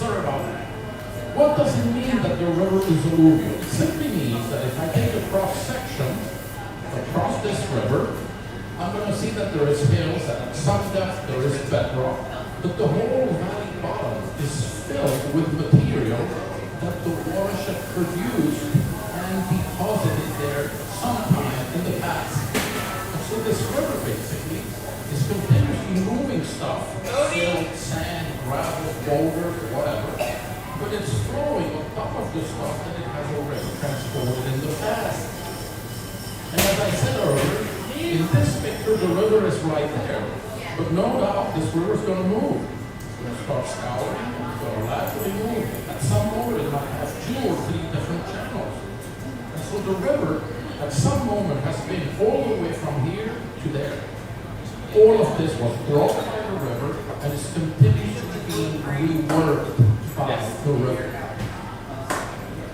absurd of it. What does it mean that the river is alluvial? It simply means that if I take a cross-section across this river, I'm going to see that there is hills, and at some depth there is bedrock, but the whole valley bottom is filled with material that the watershed produced and deposited there sometime in the past. And so this river basically is continuously moving stuff, silt, sand, gravel, boulders, whatever, but it's flowing on top of the stuff that it has already transported in the past. And as I said earlier, in this picture the river is right there, but no doubt this river is going to move. It's going to start scouring, it's going to laterally move. At some moment it might have 2 or 3 different channels. And so the river at some moment has been all the way from here to there. All of this was brought by the river and is continuously being reworked by the river.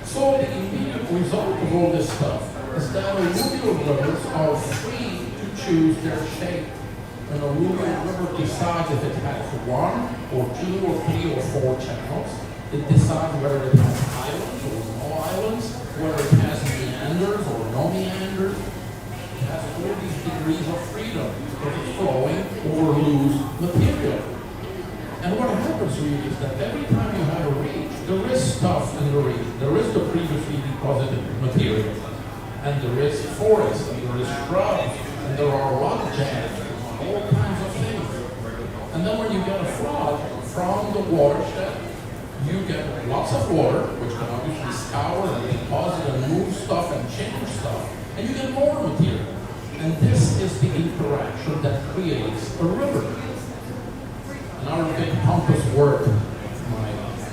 So the immediate result of all this stuff is that alluvial rivers are free to choose their shape. An alluvial river decides if it has 1 or 2 or 3 or 4 channels. It decides whether it has islands or no islands, whether it has meanders or no meanders. It has all these degrees of freedom because it's flowing over loose material. And what happens really is that every time you have a reach, there is stuff in the reach. There is the previously deposited material. And there is forest, and there is shrubs, and there are rock jams, all kinds of things. And then when you get a flood from the watershed, you get lots of water, which can obviously scour and deposit and move stuff and change stuff, and you get more material. And this is the interaction that creates a river. Another big pompous word, my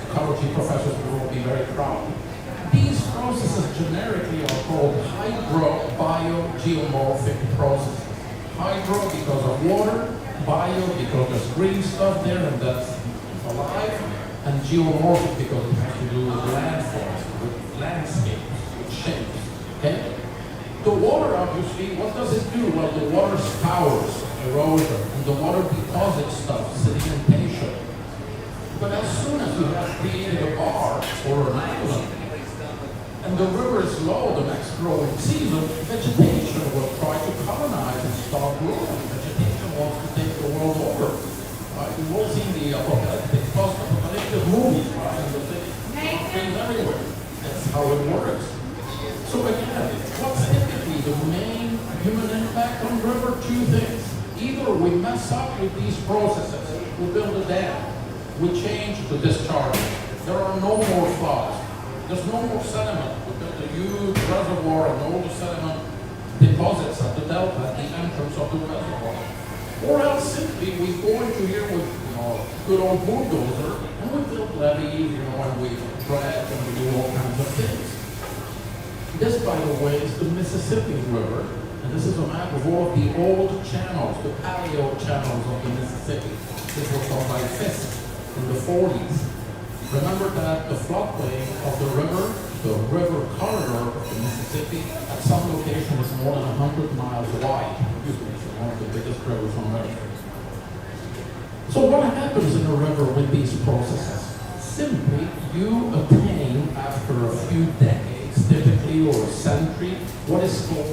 ecology professors will be very proud. These processes generically are called hydro-biogeomorphic processes. Hydro because of water, bio because there's green stuff there and that's alive, and geomorphic because it has to do with landforms, with landscapes, with shapes. Okay? The water, obviously, what does it do? Well, the water scours erosion, and the water deposits stuff, sedimentation. But as soon as you have created a bar or an island, and the river is low the next growing season, vegetation will try to colonize and start growing. Vegetation wants to take the world over. We've all seen the apocalyptic, post-apocalyptic movies, right? And the things everywhere. That's how it works. So again, what's typically the main human impact on river? 2 things. Either we mess up with these processes, we build a dam, we change the discharge. There are no more floods. There's no more sediment. We built a huge reservoir and all the sediment deposits at the delta at the entrance of the reservoir. Or else simply we go into here with good old bulldozer and we build levees, and we dredge and we do all kinds of things. This, by the way, is the Mississippi River, and this is a map of all of the old channels, the paleo channels of the Mississippi. This was done by Fisk in the 40s. Remember that the floodplain of the river corridor of the Mississippi, at some location is more than 100 miles wide. It's one of the biggest rivers on Earth. So what happens in a river with these processes? Simply, you attain, after a few decades, typically, or a century, what is called a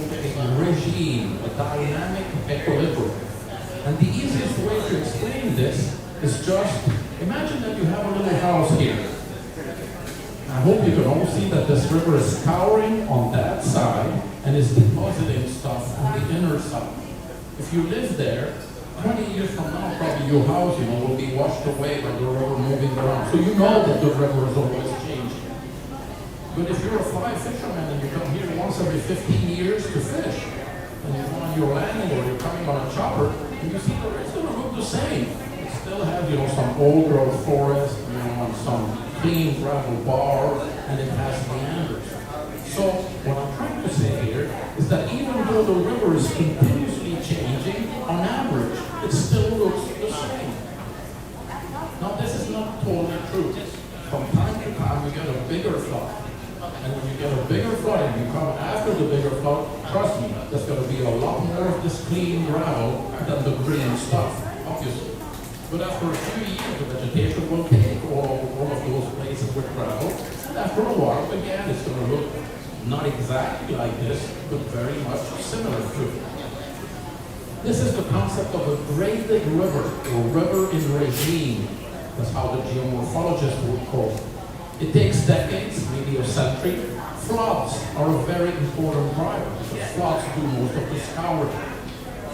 regime, a dynamic equilibrium. And the easiest way to explain this is just, imagine that you have a little house here. I hope you can all see that this river is scouring on that side and is depositing stuff on the inner side. If you live there, 20 years from now, probably your house, will be washed away by the river moving around. So you know that the river is always changing. But if you're a fly fisherman and you come here once every 15 years to fish, and you're on your landing or you're coming on a chopper, and you see the river's going to look the same. It still has, some old growth forest, and some clean gravel bar, and it has meanders. So what I'm trying to say here is that even though the river is continuously changing, on average, it still looks the same. Now this is not totally true. From time to time we get a bigger flood. And when you get a bigger flood and you come after the bigger flood, trust me, there's going to be a lot more of this clean gravel than the green stuff, obviously. But after a few years, the vegetation will take all of those with gravel. And after a while, again, it's going to look not exactly like this, but very much similar to it. This is the concept of a graded river, or river in regime. That's how the geomorphologists would call it. It takes decades, maybe a century. Floods are a very important driver, because floods do most of the scouring.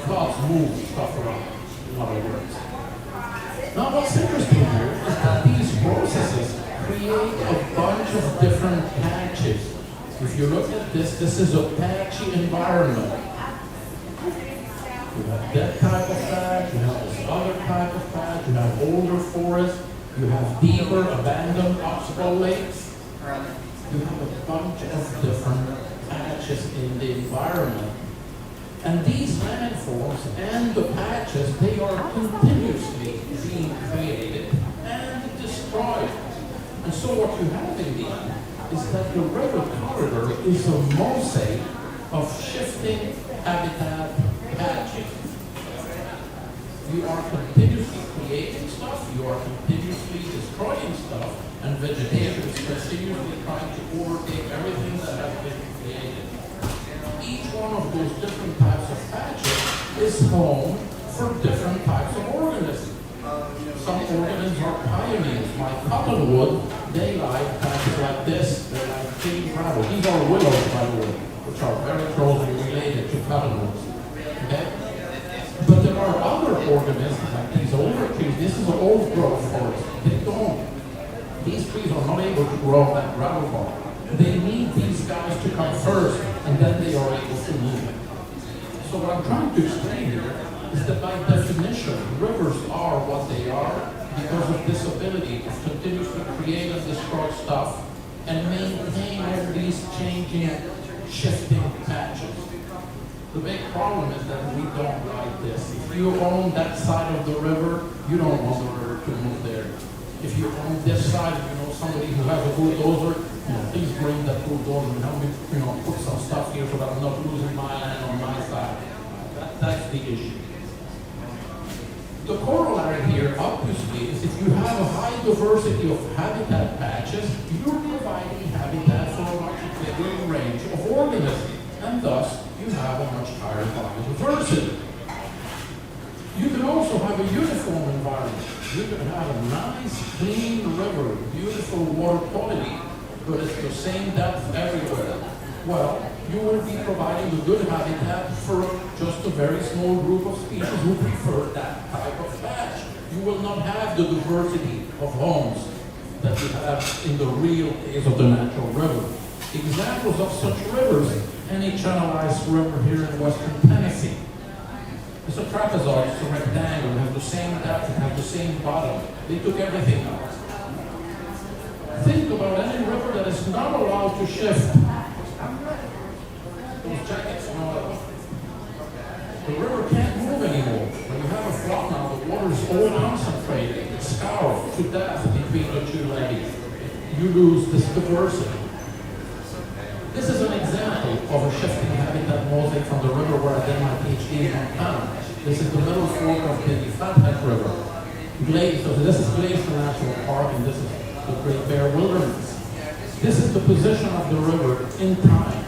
Floods move stuff around, in other words. Now what's interesting here is that these processes create a bunch of different patches. If you look at this, this is a patchy environment. You have that type of patch, you have this other type of patch, you have older forests, you have deeper abandoned oxbow lakes. You have a bunch of different patches in the environment. And these landforms and the patches, they are continuously being created and destroyed. And so what you have in the end is that the river corridor is a mosaic of shifting habitat patches. You are continuously creating stuff, you are continuously destroying stuff, and vegetation is continuously trying to overtake everything that has been created. Each one of those different types of patches is home for different types of organisms. Some organisms are pioneers, like cottonwood. They like patches like this, they like tree gravel. These are willows, by the way, which are very closely related to cottonwoods. Okay? But there are other organisms, like these older trees. This is an old growth forest. They don't. These trees are not able to grow that gravel bar. They need these guys to come first, and then they are able to move. So what I'm trying to explain here is that by definition, rivers are what they are because of this ability to continuously create and destroy stuff and maintain all these changing, shifting patches. The big problem is that we don't like this. If you own that side of the river, you don't want the river to move there. If you own this side, you know somebody who has a bulldozer, please bring that bulldozer and help me, put some stuff here so that I'm not losing my land on my side. That's the issue. The corollary here, obviously, is if you have a high diversity of habitat patches, you're providing habitat for a much bigger range of organisms, and thus you have a much higher biodiversity. You can also have a uniform environment. You can have a nice, clean river, beautiful water quality, but it's the same depth everywhere. Well, you will be providing a good habitat for just a very small group of species who prefer that type of patch. You will not have the diversity of homes that you have in the real case of the natural river. Examples of such rivers, any channelized river here in western Tennessee. It's a trapezoid, it's a rectangle, it has the same depth, it has the same bottom. They took everything out. Think about any river that is not allowed to shift. Those jackets, the river can't move anymore. When you have a flood now, the water is all concentrated, it's scoured to death between the two levees. You lose this diversity. This is an example of a shifting habitat mosaic from the river where I did my PhD in Montana. This is the middle fork of the Fathead River. So this is Glacier National Park, and this is the Great Bear Wilderness. This is the position of the river in time.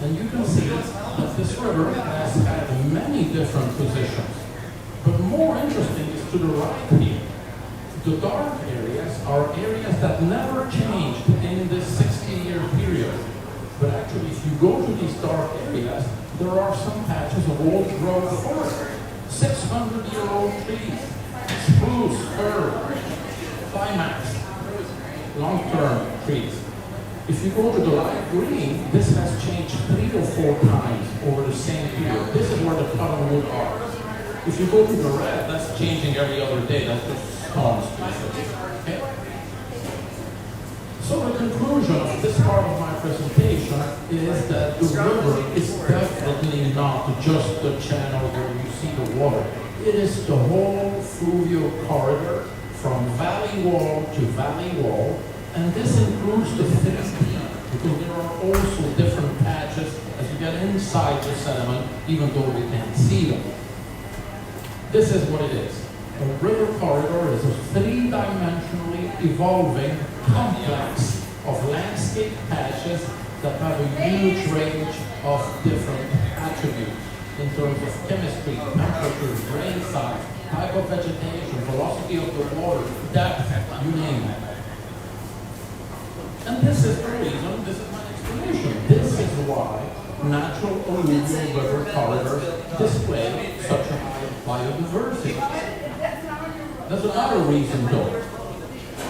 And you can see that this river has had many different positions. But more interesting is to the right here. The dark areas are areas that never changed in this 60-year period. But actually, if you go to these dark areas, there are some patches of old growth forest. 600-year-old trees, spruce, fir, climax, long-term trees. If you go to the light green, this has changed 3 or 4 times over the same period. This is where the cottonwood are. If you go to the red, that's changing every other day. That's just storm species. Okay? So the conclusion of this part of my presentation is that the river is definitely not just the channel where you see the water. It is the whole fluvial corridor from valley wall to valley wall, and this includes the thick peat, because there are also different patches as you get inside the sediment, even though we can't see them. This is what it is. A river corridor is a three-dimensionally evolving complex of landscape patches that have a huge range of different attributes in terms of chemistry, temperature, grain size, type of vegetation, velocity of the water, depth, you name it. And this is the reason, this is my explanation. This is why natural alluvial river corridors display such a high biodiversity. There's another reason though.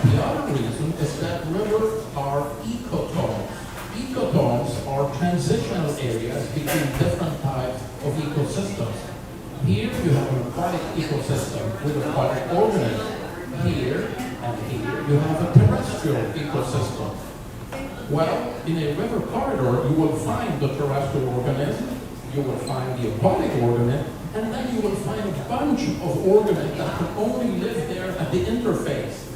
The other reason is that rivers are ecotones. Ecotones are transitional areas between different types of ecosystems. Here you have an aquatic ecosystem with aquatic organisms. Here and here you have a terrestrial ecosystem. Well, in a river corridor you will find the terrestrial organism, you will find the aquatic organism, and then you will find a bunch of organisms that can only live there at the interface.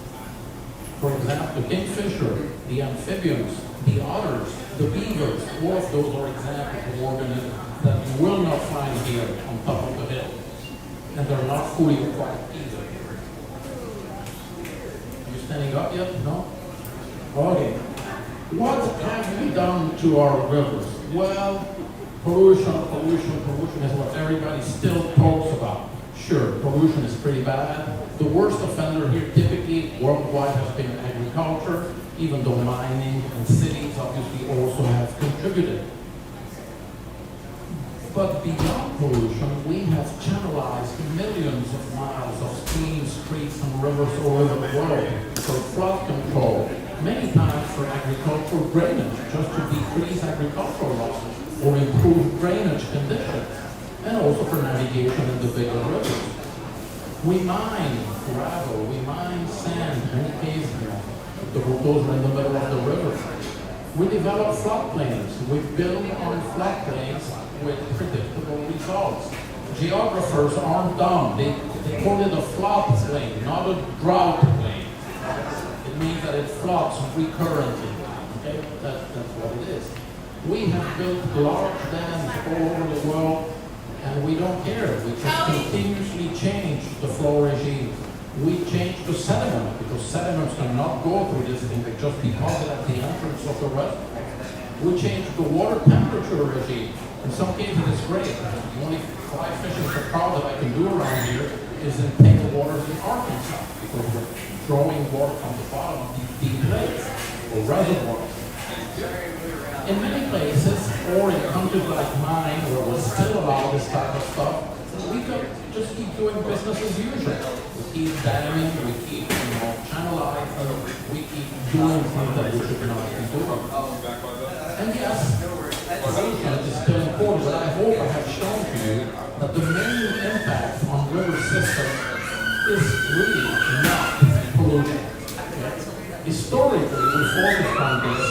For example, the kingfisher, the amphibians, the otters, the beavers, all of those are examples of organisms that you will not find here on top of the hill. And they're not fully aquatic either. Are you standing up yet? No? Okay. What have we done to our rivers? Well, pollution is what everybody still talks about. Sure, pollution is pretty bad. The worst offender here typically worldwide has been agriculture, even though mining and cities obviously also have contributed. But beyond pollution, we have channelized millions of miles of streams, streets, and rivers all over the world for flood control, many times for agricultural drainage, just to decrease agricultural losses or improve drainage conditions, and also for navigation in the bigger rivers. We mine gravel, we mine sand, many cases, the bulldozers in the middle of the river. We develop floodplains. We build on floodplains with predictable results. Geographers aren't dumb. They call it a floodplain, not a drought plain. It means that it floods recurrently. Okay? That's what it is. We have built large dams all over the world, and we don't care. We just continuously change the flow regime. We change the sediment, because sediments cannot go through this thing. They just deposit at the entrance of the reservoir. We change the water temperature regime. In some cases, it's great. The only fly fishing for trout that I can do around here is in table waters in Arkansas, because we're drawing water from the bottom of these deep lakes or reservoirs. In many places, or in countries like mine, where we still allow this type of stuff, we could just keep doing business as usual. We keep damming, we keep channelizing, we keep doing things that we should not be doing. And yes, pollution is still important, but I hope I have shown to you that the main impact on river systems is really not pollution. Historically, we focused on this,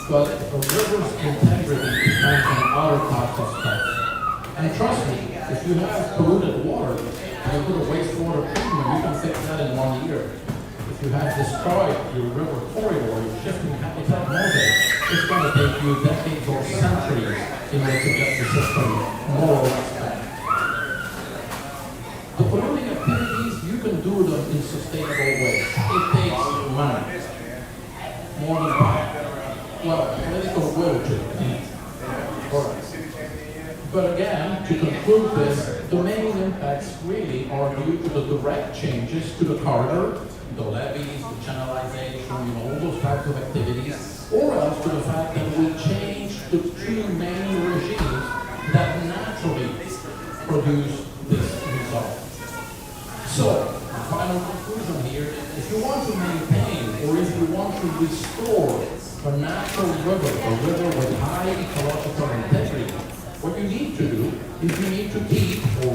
but the river's integrity depends on other types of stuff. And trust me, if you have polluted water and you put a wastewater treatment, you can fix that in 1 year. If you have destroyed your river corridor, your shifting habitat mosaic, it's going to take you decades or centuries in order to get the system more or less back. The polluting activities, you can do them in sustainable ways. It takes money, more than that. Well, political will to. Alright. But again, to conclude this, the main impacts really are due to the direct changes to the corridor, the levees, the channelization, all those types of activities, or else to the fact that we changed the two main regimes that naturally produce this result. So, the final conclusion here, if you want to maintain or if you want to restore a natural river, a river with high ecological integrity, what you need to do is you need to keep or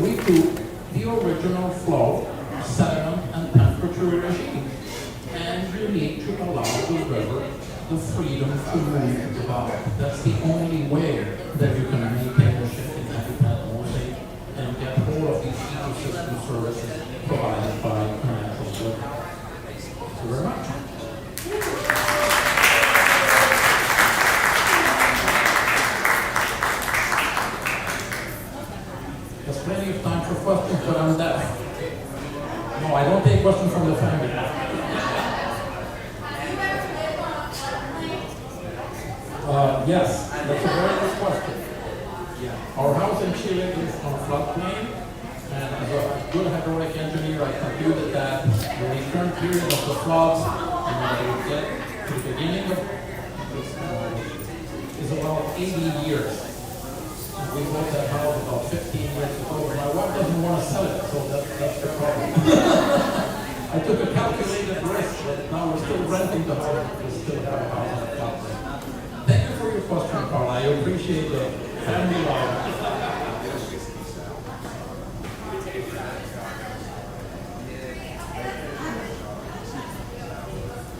recoup the original flow, sediment, and temperature regime. And you need to allow the river the freedom to move about. That's the only way that you can maintain a shifting habitat mosaic and get all of these ecosystem services provided by a natural river. Thank you very much. There's plenty of time for questions, but I'm deaf. No, I don't take questions from the family. Yes, that's a very good question. Yeah. Our house in Chile is on a floodplain, and as a good hydraulic engineer, I computed that the return period of the floods, we get to the beginning of is about 80 years. And we bought that house about 15 years ago. My wife doesn't want to sell it, so that's the problem. I took a calculated risk, but now we're still renting the house. We still have a house on the floodplain. Thank you for your question, Carl. I appreciate the family life.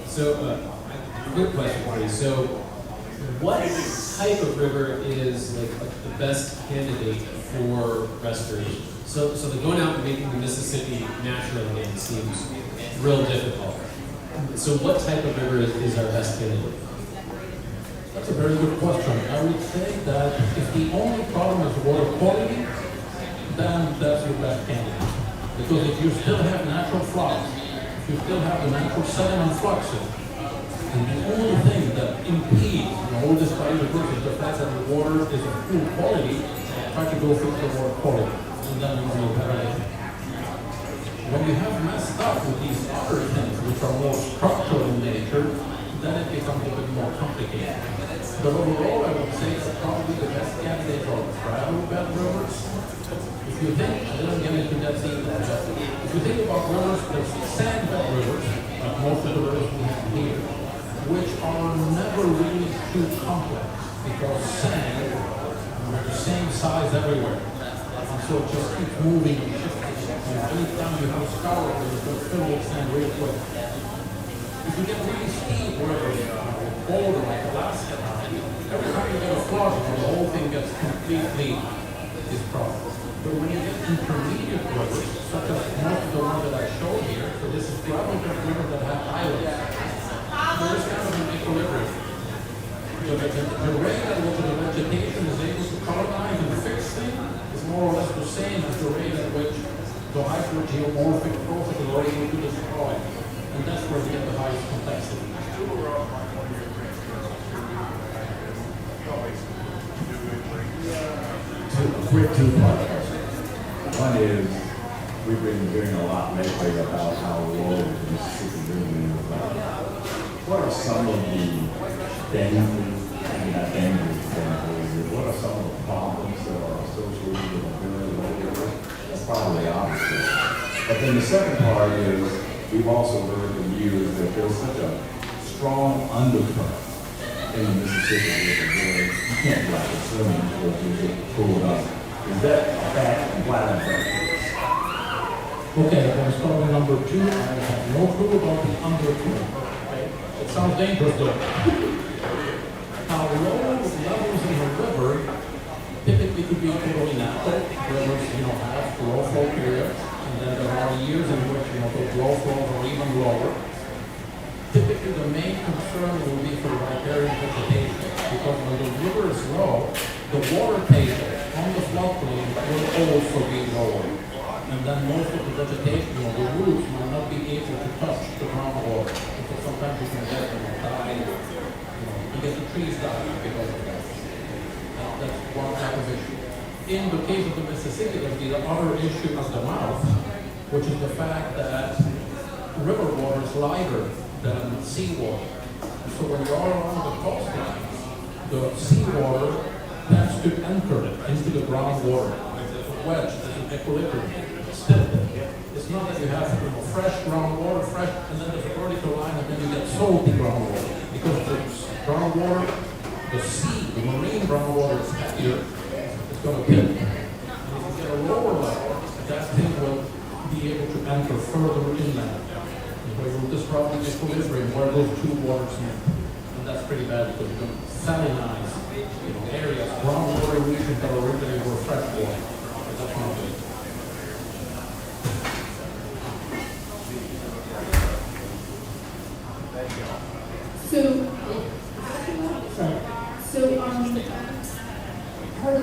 So, good question for you. So, what type of river is like the best candidate for restoration? So the going out and making the Mississippi natural again seems real difficult. So, what type of river is our best candidate? That's a very good question. I would say that if the only problem is water quality, then that's your best candidate. Because if you still have natural floods, if you still have the natural sediment fluxes, and the only thing that impedes all this kind of work is the fact that the water is of poor quality, try to go fix the water quality, and then you will have anything. When you have messed up with these other things, which are more structural in nature, then it becomes a bit more complicated. But overall, I would say that probably the best candidate are gravel bed rivers. If you think, I didn't get into that scene, if you think about rivers, there's sand bed rivers, like most of the rivers we have here, which are never really too complex, because sand are the same size everywhere. And so it just keeps moving and shifting. And anytime you have a scour, you can fill with sand real quick. If you get really steep rivers, older like Alaska, every time you get a flood, the whole thing gets completely disrupted. But when you get intermediate rivers, such as most of the ones that I showed here, so this is gravel bed rivers that have islands, there is kind of an equilibrium. The rate at which the vegetation is able to colonize and fix things is more or less the same as the rate at which the hydrogeomorphic processes are able to destroy. And that's where we get the highest complexity. Quick two-part. One is, we've been hearing a lot lately about how low the Mississippi River is. What are some of the dangers, not dangers, what are some of the problems that are associated with a very low river? That's probably obvious. But then the second part is, we've also heard from you that there's such a strong undercurrent in the Mississippi River where you can't go out and swimming because you get pulled up. Is that a fact, and why that's the case? Okay, I'm going to start with number two. I have no clue about the undercurrent. Okay? It sounds dangerous though. Now, low levels in the river typically could be totally natural. Rivers, have low flow periods, and then there are years in which, those low flows are even lower. Typically, the main concern will be for riparian vegetation, because when the river is low, the water table on the floodplain will also be lower. And then most of the vegetation, the roots will not be able to touch the groundwater. Because sometimes you can get die, you get the trees dying because of that. That's one type of issue. In the case of the Mississippi, there's the other issue of the mouth, which is the fact that river water is lighter than seawater. So when you are along the coastline, the seawater tends to enter it into the groundwater. There's a wedge, there's an equilibrium. It's not that you have fresh groundwater, and then there's a vertical line, and then you get salty groundwater. Because the groundwater, the sea, the marine groundwater is heavier, it's going to tip. And if you get a lower level, that thing will be able to enter further inland. Where you'll disrupt the equilibrium where those two waters meet. And that's pretty bad because you can salinize areas, groundwater regions that originally were fresh water. But that's not good.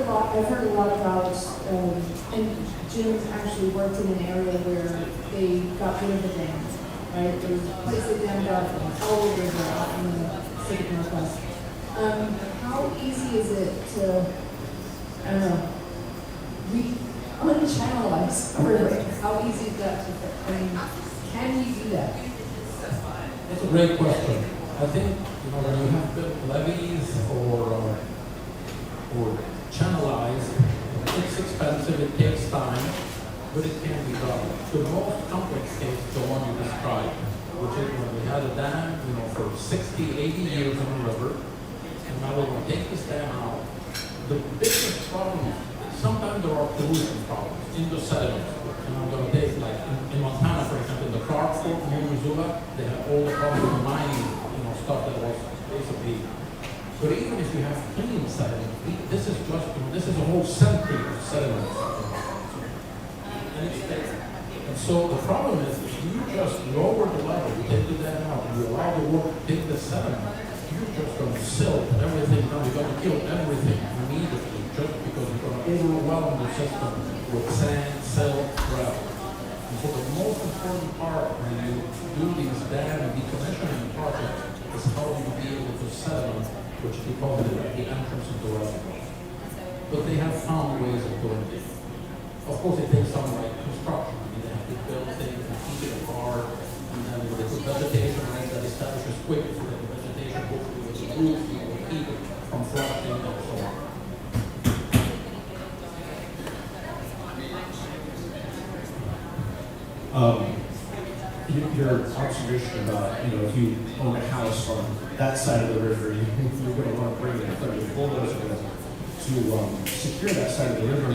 I've heard a lot about, and Jim actually worked in an area where they got rid of the dams, right? There was a place they dammed up all over in the Pacific Northwest. How easy is it to, I don't know, unchannelize a river? How easy is that to fix? I mean, can you do that? That's a great question. I think, when you have built levees or channelized, it's expensive, it takes time, but it can be done. The most complex case is the one you described, which is when we had a dam, for 60, 80 years on the river, and now we're going to take this dam out. The biggest problem, sometimes there are pollution problems in the sediments. And I'm going to take, like, in Montana, for example, the Clark Fork in Missoula, they have all the problems with mining, stuff that was basically. But even if you have clean sediment, this is a whole century of sediment. And it's there. And so the problem is, if you just lower the level, you take the dam out, and you allow the water to take the sediment, you're just going to silt everything down. You're going to kill everything immediately, just because you're going to overwhelm the system with sand, silt, gravel. And so the most important part when you do these dam and decommissioning projects is how you be able to sediment, which deposit at the entrance of the reservoir. But they have found ways of doing it. Of course, it takes some construction. They have to build things and keep it apart, and then they put vegetation that establishes quickly so that the vegetation hopefully will improve, will keep it from flooding and so on. Your observation about, if you own a house on that side of the river, you're going to want to bring in a bulldozer to secure that side of the river.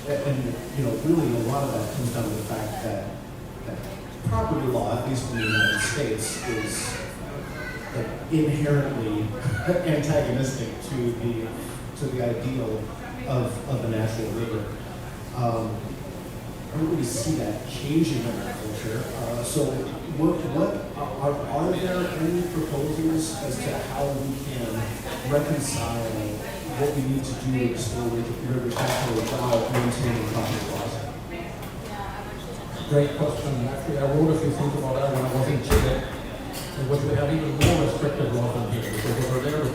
And, really a lot of that comes down to the fact that property law, at least in the United States, is inherently antagonistic to the ideal of a natural river. I don't really see that changing in our culture. So are there any proposals as to how we can reconcile what we need to do to restore river capital without maintaining property laws? Great question. Actually, I wrote a few things about that when I was in Chile, in which we have even more restrictive laws than here, because over there, the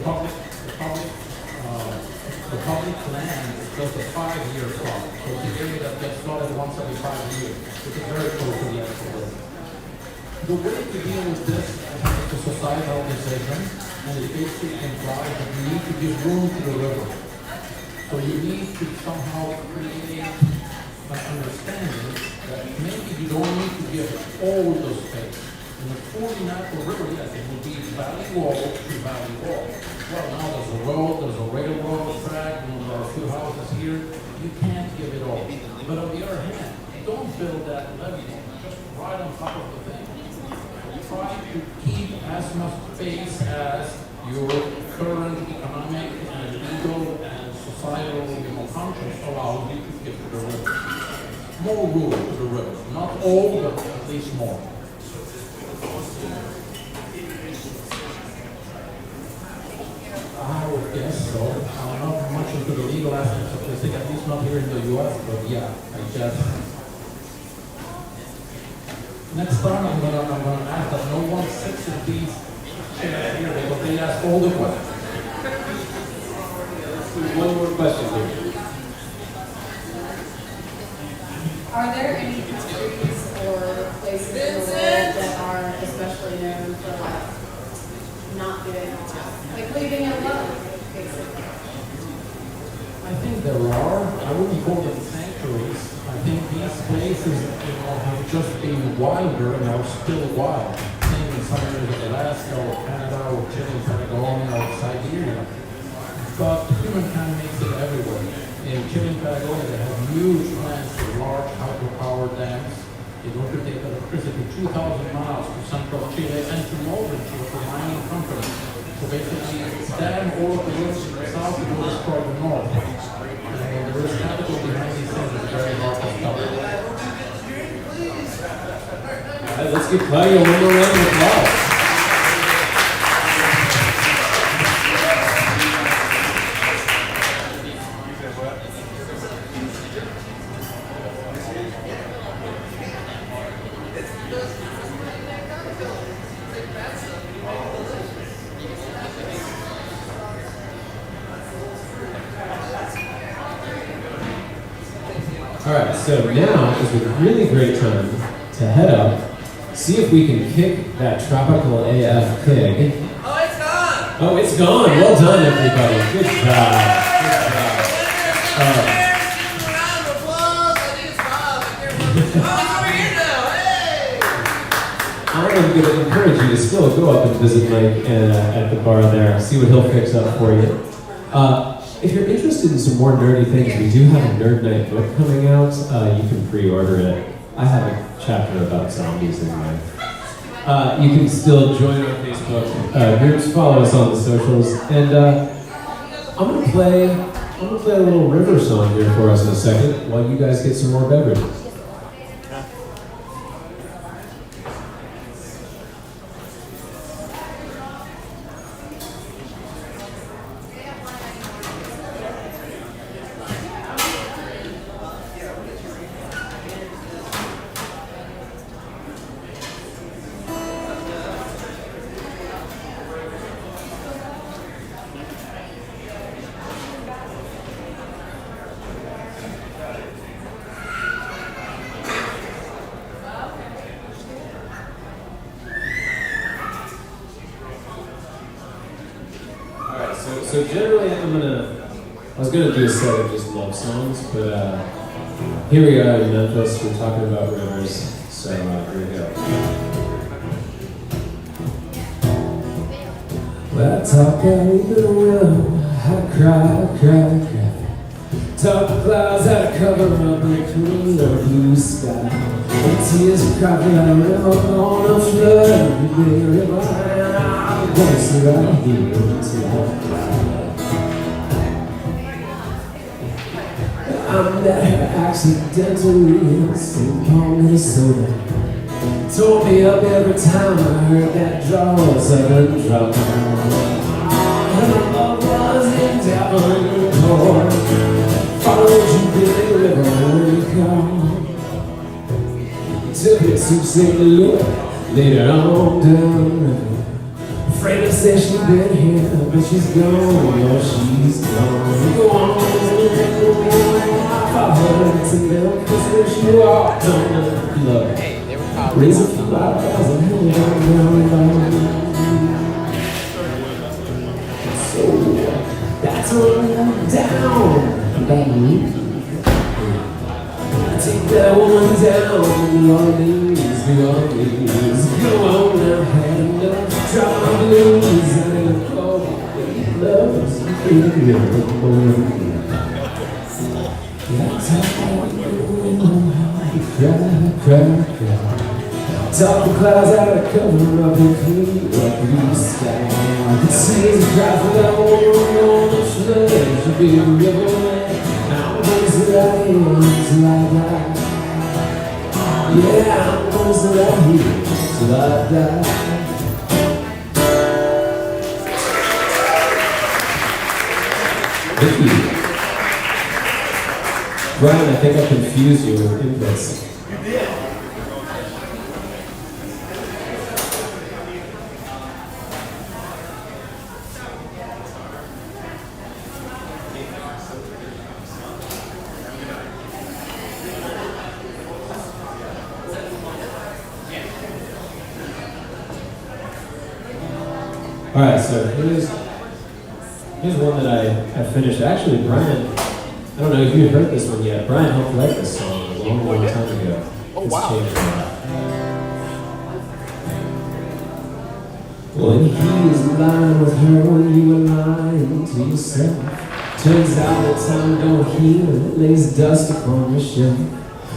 public land is just a 5-year flood. So it's an area that gets flooded once every 5 years, which is very close to the actual river. The way to deal with this, I think, is a societal decision, and it basically implies that you need to give room to the river. So you need to somehow create an understanding that maybe you don't need to give all the space. In a fully natural river, yes, it would be valley wall to valley wall. Well, now there's a road, there's a railroad track, there are a few houses here. You can't give it all. But on the other hand, don't build that levee just right on top of the thing. Try to keep as much space as your current economic and legal and societal conscience allows you to give to the river. More room to the river. Not all, but at least more. I would guess so. I'm not much into the legal aspects of this thing, at least not here in the U.S., but yeah, I guess. Next time I'm gonna ask that no one sits in these chairs here because they ask all the questions. One more question here. Are there any countries or places in the world that are especially known for not doing leaving it alone, basically? I think there are. I wouldn't call them sanctuaries. I think these places have just been wilder and are still wild. Same in some areas of Alaska or Canada or Chile, Patagonia or Siberia. But humankind makes it everywhere. In Chile and Patagonia, they have huge plans for large hydropower dams. They want to take electricity 2,000 miles to central Chile and to northern Chile for mining companies. So basically, dam all of the rivers in the south and will destroy the north. And there is capital behind these things that's very hard to cover. All right, let's give Claudia one more round of applause. All right, so now is a really great time to head up, see if we can kick that tropical AF pig. Oh, it's gone! Oh, it's gone. Well done, everybody. Good job. Good job. Round of applause. I need a smile. Oh, it's over here now. Hey! I am going to encourage you to still go up and visit Mike at the bar there, see what he'll fix up for you. If you're interested in some more nerdy things, we do have a Nerd Night book coming out. You can pre-order it. I have a chapter about zombies in there. You can still join our Facebook groups, follow us on the socials, and I'm gonna play a little river song here for us in a second while you guys get some more beverages. So generally, I was gonna do a set of just love songs, but here we are in Memphis. We're talking about rivers, so here we go. Well, I talk out into the willow, I cry. Talk the clouds out of cover up in the clear blue sky. And tears cry like a river on a flood, big river, and I'm gonna sit right here until I cry. I met her accidentally in St. Paul, Minnesota. Tore me up every time I heard that draw southern drum. Her love was in Davenport. Followed you big river when you come. Took it to St. Louis, later on down the river. Afraid to say she's been here, but she's gone, yeah, she's gone. Go on, I heard it's a milk, cause when she walked on the floor, raising 5,000 down. So that's what I'm down. Take that woman down, New Orleans. Go on now, had enough. Drop my blues, I ain't cold. Love's a big river, cry. Talk the clouds out of cover up and clear up blue sky. The seas cry for that woman on the flood. She'll be a river man. I'm gonna sit right here till I die. Yeah, I'm gonna sit right here till I die. Thank you. Brian, I think I confused you with inputs. You did. All right, so here's one that I finished. Actually, Brian, I don't know if you heard this one yet. Brian helped write this song a long time ago. Oh, It's wow. changed a lot. When he was lying with her, when you were lying to yourself. Turns out that time don't heal, it lays dust upon your shelf.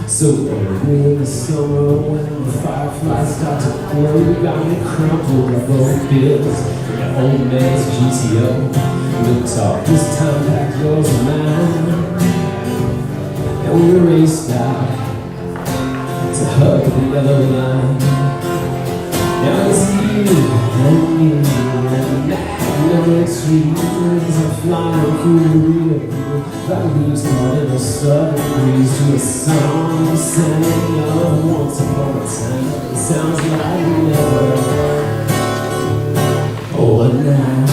So early in the summer when the fireflies start to glow, you got me crumpled up old bills, your old man's GTO. No talk, this time back yours and mine. And we raced out to hug the yellow line. Now it's you and me and the magnolia trees are flying through the river, like leaves caught in a southern breeze to a song we sang of once upon a time. sounds like never. Oh, but now.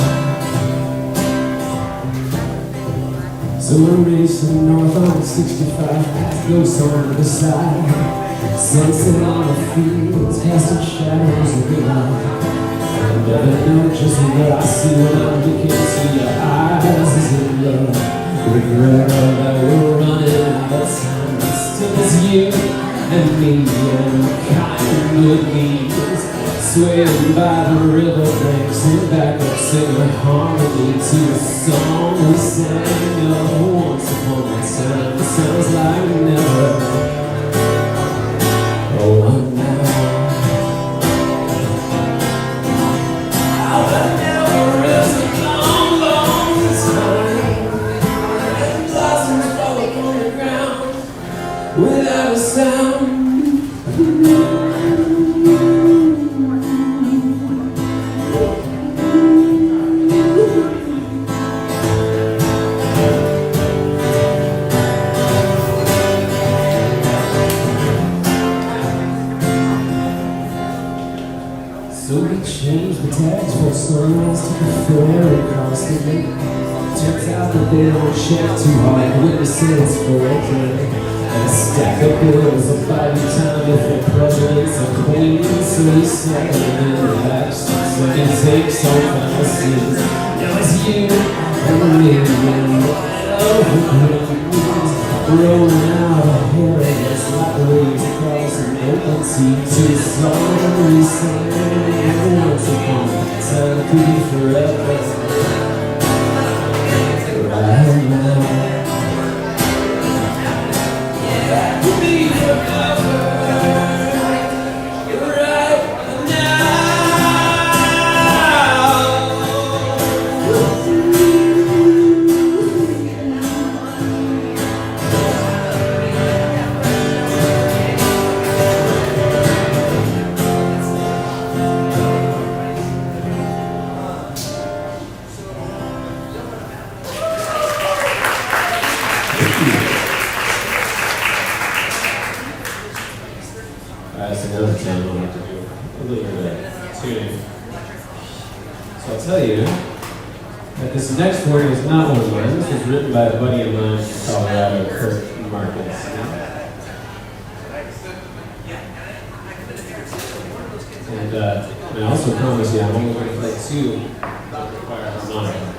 So we're racing north on 65, past ghosts on the side. Sunset on the fields, casting shadows of the night. I never know just what I see when I'm looking into your eyes. Is it love, regret, or that we're running out of time? But still it's you and me and kind good leaves, swaying by the riverbanks and back up singing harmony to a song we sang of once upon a time. It sounds like never. Oh, and now that never is a long, long time. And blossoms fall upon the ground without a sound. So we changed the tags for sunrise to the ferry across the lake. Turns out that they don't check too hard when they say it's for a drink. And a stack of bills will buy you time if the president's a queen. So we settle in the backstreets and it takes all kind of scenes. Now it's you and me and rolling out of hair against like waves across an open sea to a song we sing once upon a time. Could be forever right now. Could be forever right now. That's another time I'll have to do a little bit of tuning. So I'll tell you that this next word is not one of mine. This was written by a buddy of mine from Colorado, Kurt Marcus. And I also promise you I'm only going to play two that require harmonica.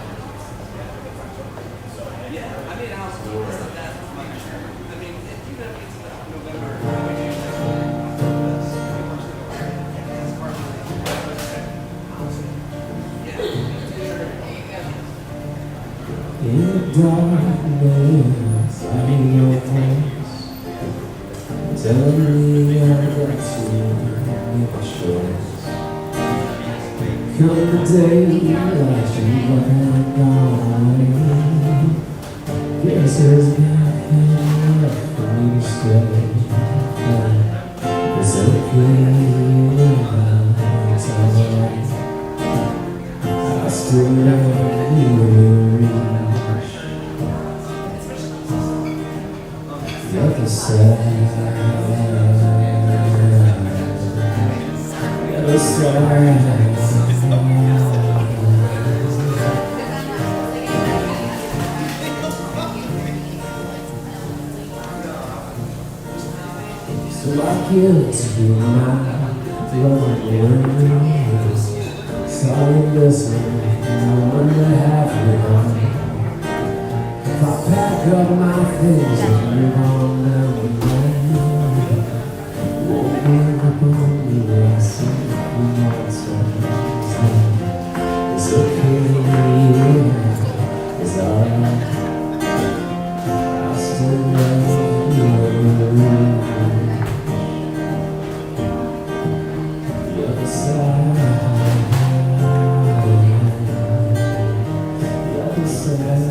In the darkness, I hear your voice telling me I've got to make a choice. Come the day that you have gone away, guess there's nothing left for me to stay. It's okay, it's alright. I still love you. The other side, the other side. So I give to you my lovely words. Sorry, listen, I wonder halfway on. If I pack up my things and move on down the line, won't give up on you when I see you once again. It's okay, yeah, it's alright. I still love you. The other side, the other side.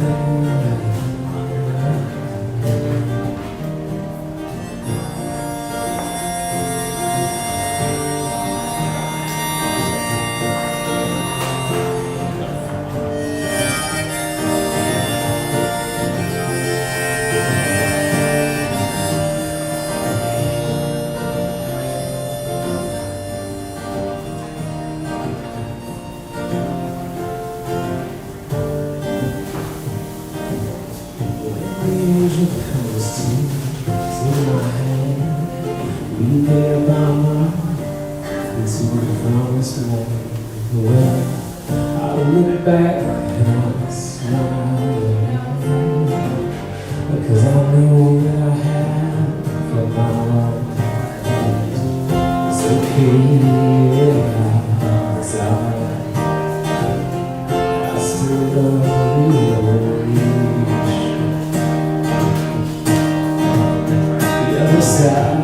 about my into the promised land. Well, I look back and I smile, because I know that I have for my love. It's okay, it's alright. I still love you. The other side.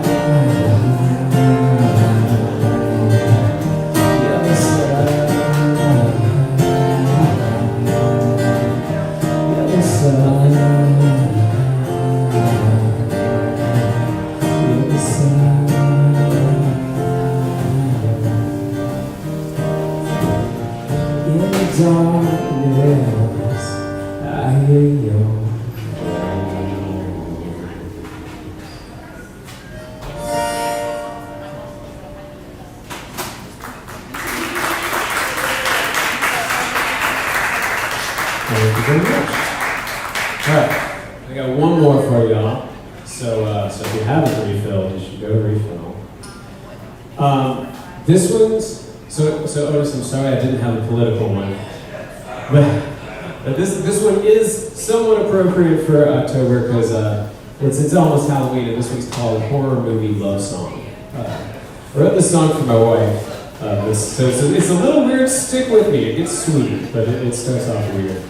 Darkness, I hear you. Thank you very much. All right, I got one more for y'all. So if you haven't refilled, you should go refill. This one's so Otis. I'm sorry I didn't have a political one, but this one is somewhat appropriate for October because it's almost Halloween, and this one's called Horror Movie Love Song. I wrote this song for my wife. So it's a little weird. Stick with me. It gets sweet, but it starts off weird.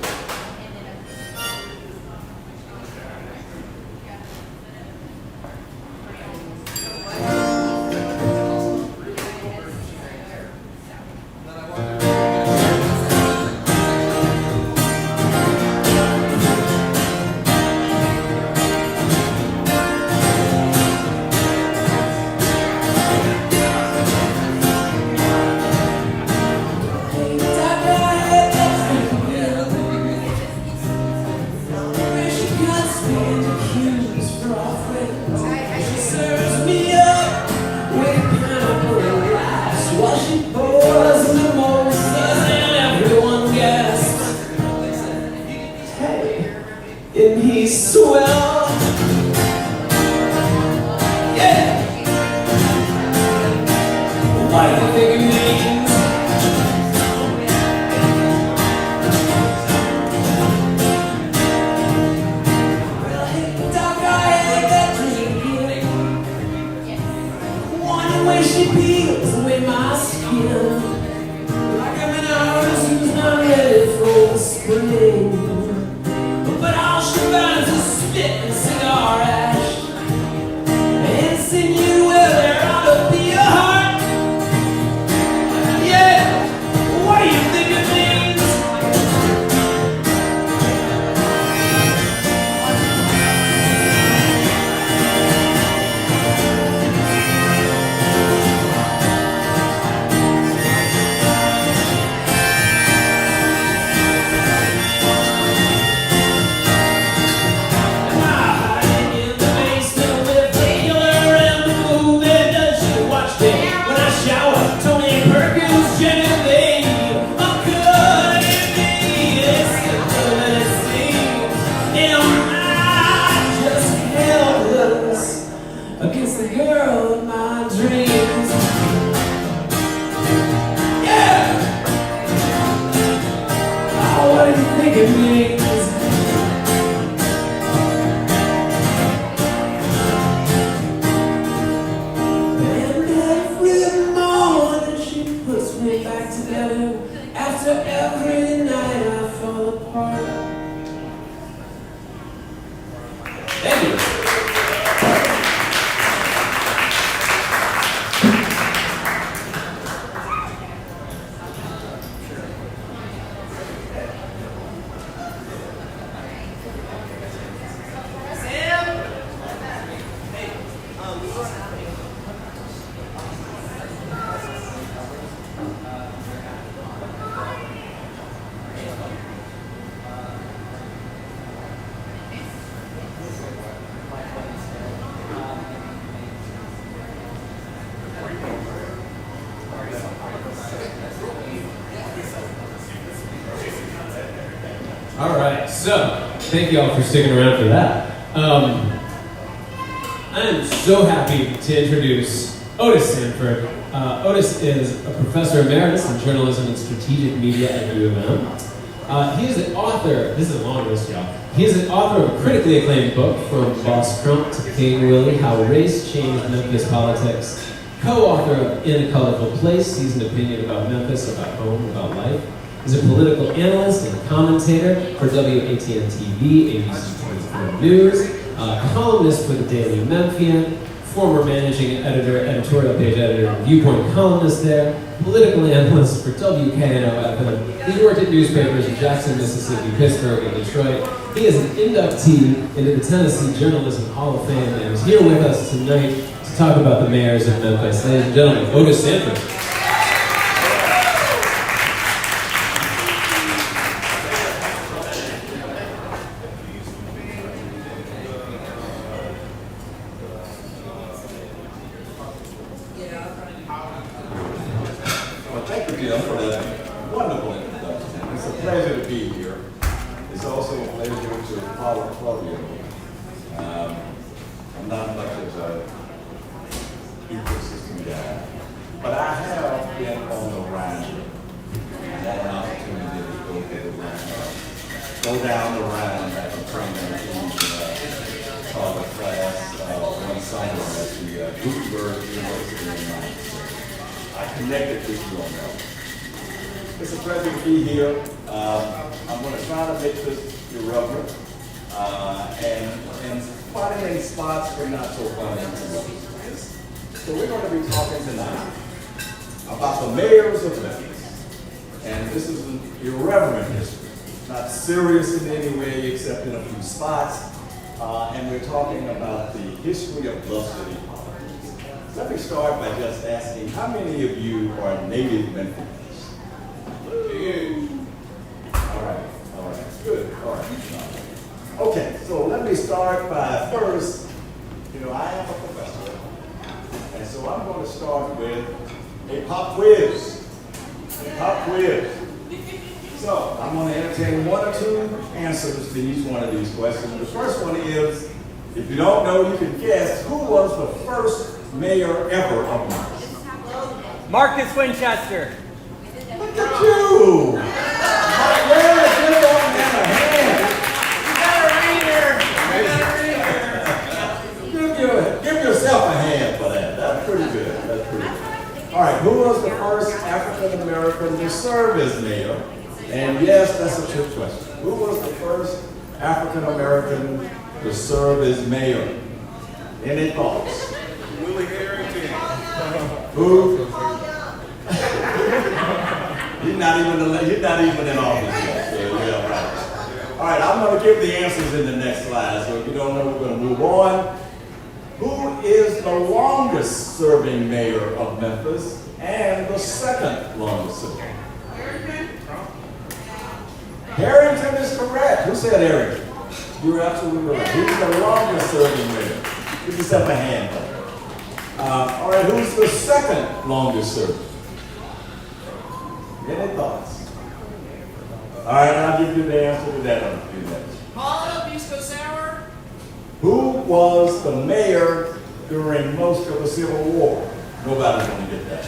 And he's swell. Yeah. What do you think it means? Well, hey, Doc, I had that dream. Wonder when she peels away my skin. Like I'm an artist who's not ready for the spring. But all she burns is spit and cigar ash. And send you where there ought to be a heart. Yeah, what do you think it means? Against the girl of my dreams. Yeah! Oh, what do you think it means? And every morning she puts me back together. After every night I fall apart. Thank you. All right, so thank you all for sticking around for that. I am so happy to introduce Otis Sanford. Otis is a professor emeritus in journalism and strategic media at U of M. He is the author, this is a long list, y'all. He is the author of a critically acclaimed book, From Boss Crump to King Willie, How Race Changed Memphis Politics. Co-author of In a Colorful Place, Seasoned Opinion About Memphis, About Home, About Life. He's a political analyst and commentator for WATN-TV, ABC 24 News, columnist for the Daily Memphian, former managing editor, editorial page editor, and Viewpoint columnist there, political analyst for WKNO-FM. He's worked at newspapers in Jackson, Mississippi, Pittsburgh, and Detroit. He is an inductee into the Tennessee Journalism Hall of Fame and is here with us tonight to talk about the mayors of Memphis. Ladies and gentlemen, Otis Sanford. Well, thank you, Jim, for that wonderful introduction. It's a pleasure to be here. It's also a pleasure to follow Claudio. I'm not much of an ecosystem guy, but I have been on the Rhine. I had an opportunity to go to the Rhine, go down the Rhine back in training to taught a class one summer at the Gutenberg University in Mainz. I connected with you on that. It's a pleasure to be here. I'm going to try to make this irreverent and funny in spots but not so funny in others. So we're going to be talking tonight about the mayors of Memphis. And this is an irreverent history, not serious in any way except in a few spots. And we're talking about the history of Bluff City politics. Let me start by just asking, how many of you are native Memphians? All right, good, all right. Okay, so let me start by first, I am a professor, and so I'm going to start with a pop quiz. So I'm going to entertain one or two answers to each one of these questions. The first one is, if you don't know, you can guess, who was the first mayor ever of Memphis? Marcus Winchester. Look at you! Yeah, give that man a hand. Give yourself a hand for that. That's pretty good. All right, who was the first African American to serve as mayor? And yes, that's a trick question. Who was the first African American to serve as mayor? Any thoughts? Willie Harrington. Who? He's not even in office yet. So yeah, right. All right, I'm going to give the answers in the next slide. So if you don't know, we're going to move on. Who is the longest serving mayor of Memphis and the second longest serving? Harrington is correct. Who said Harrington? You're absolutely right. He's the longest serving mayor. Give yourself a hand. All right, who's the second longest serving? Any thoughts? All right, I'll give you the answer to that in a few minutes. Paula Bisco Sauer. Who was the mayor during most of the Civil War? Nobody's going to get that.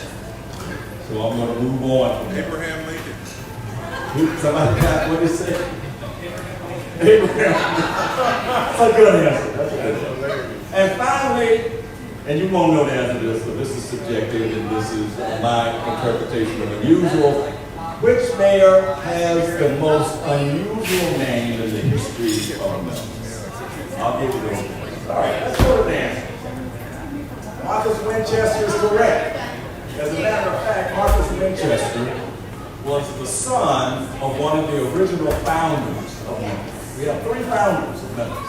So I'm going to move on from there. Abraham Lincoln. Somebody got what he said? Abraham. That's a good answer. That's a good answer. And finally, and you won't know the answer to this, but this is subjective and this is my interpretation of unusual. Which mayor has the most unusual name in the history of Memphis? I'll give you those. All right, let's go to the answer. Marcus Winchester is correct. As a matter of fact, Marcus Winchester was the son of one of the original founders of Memphis. We have three founders of Memphis.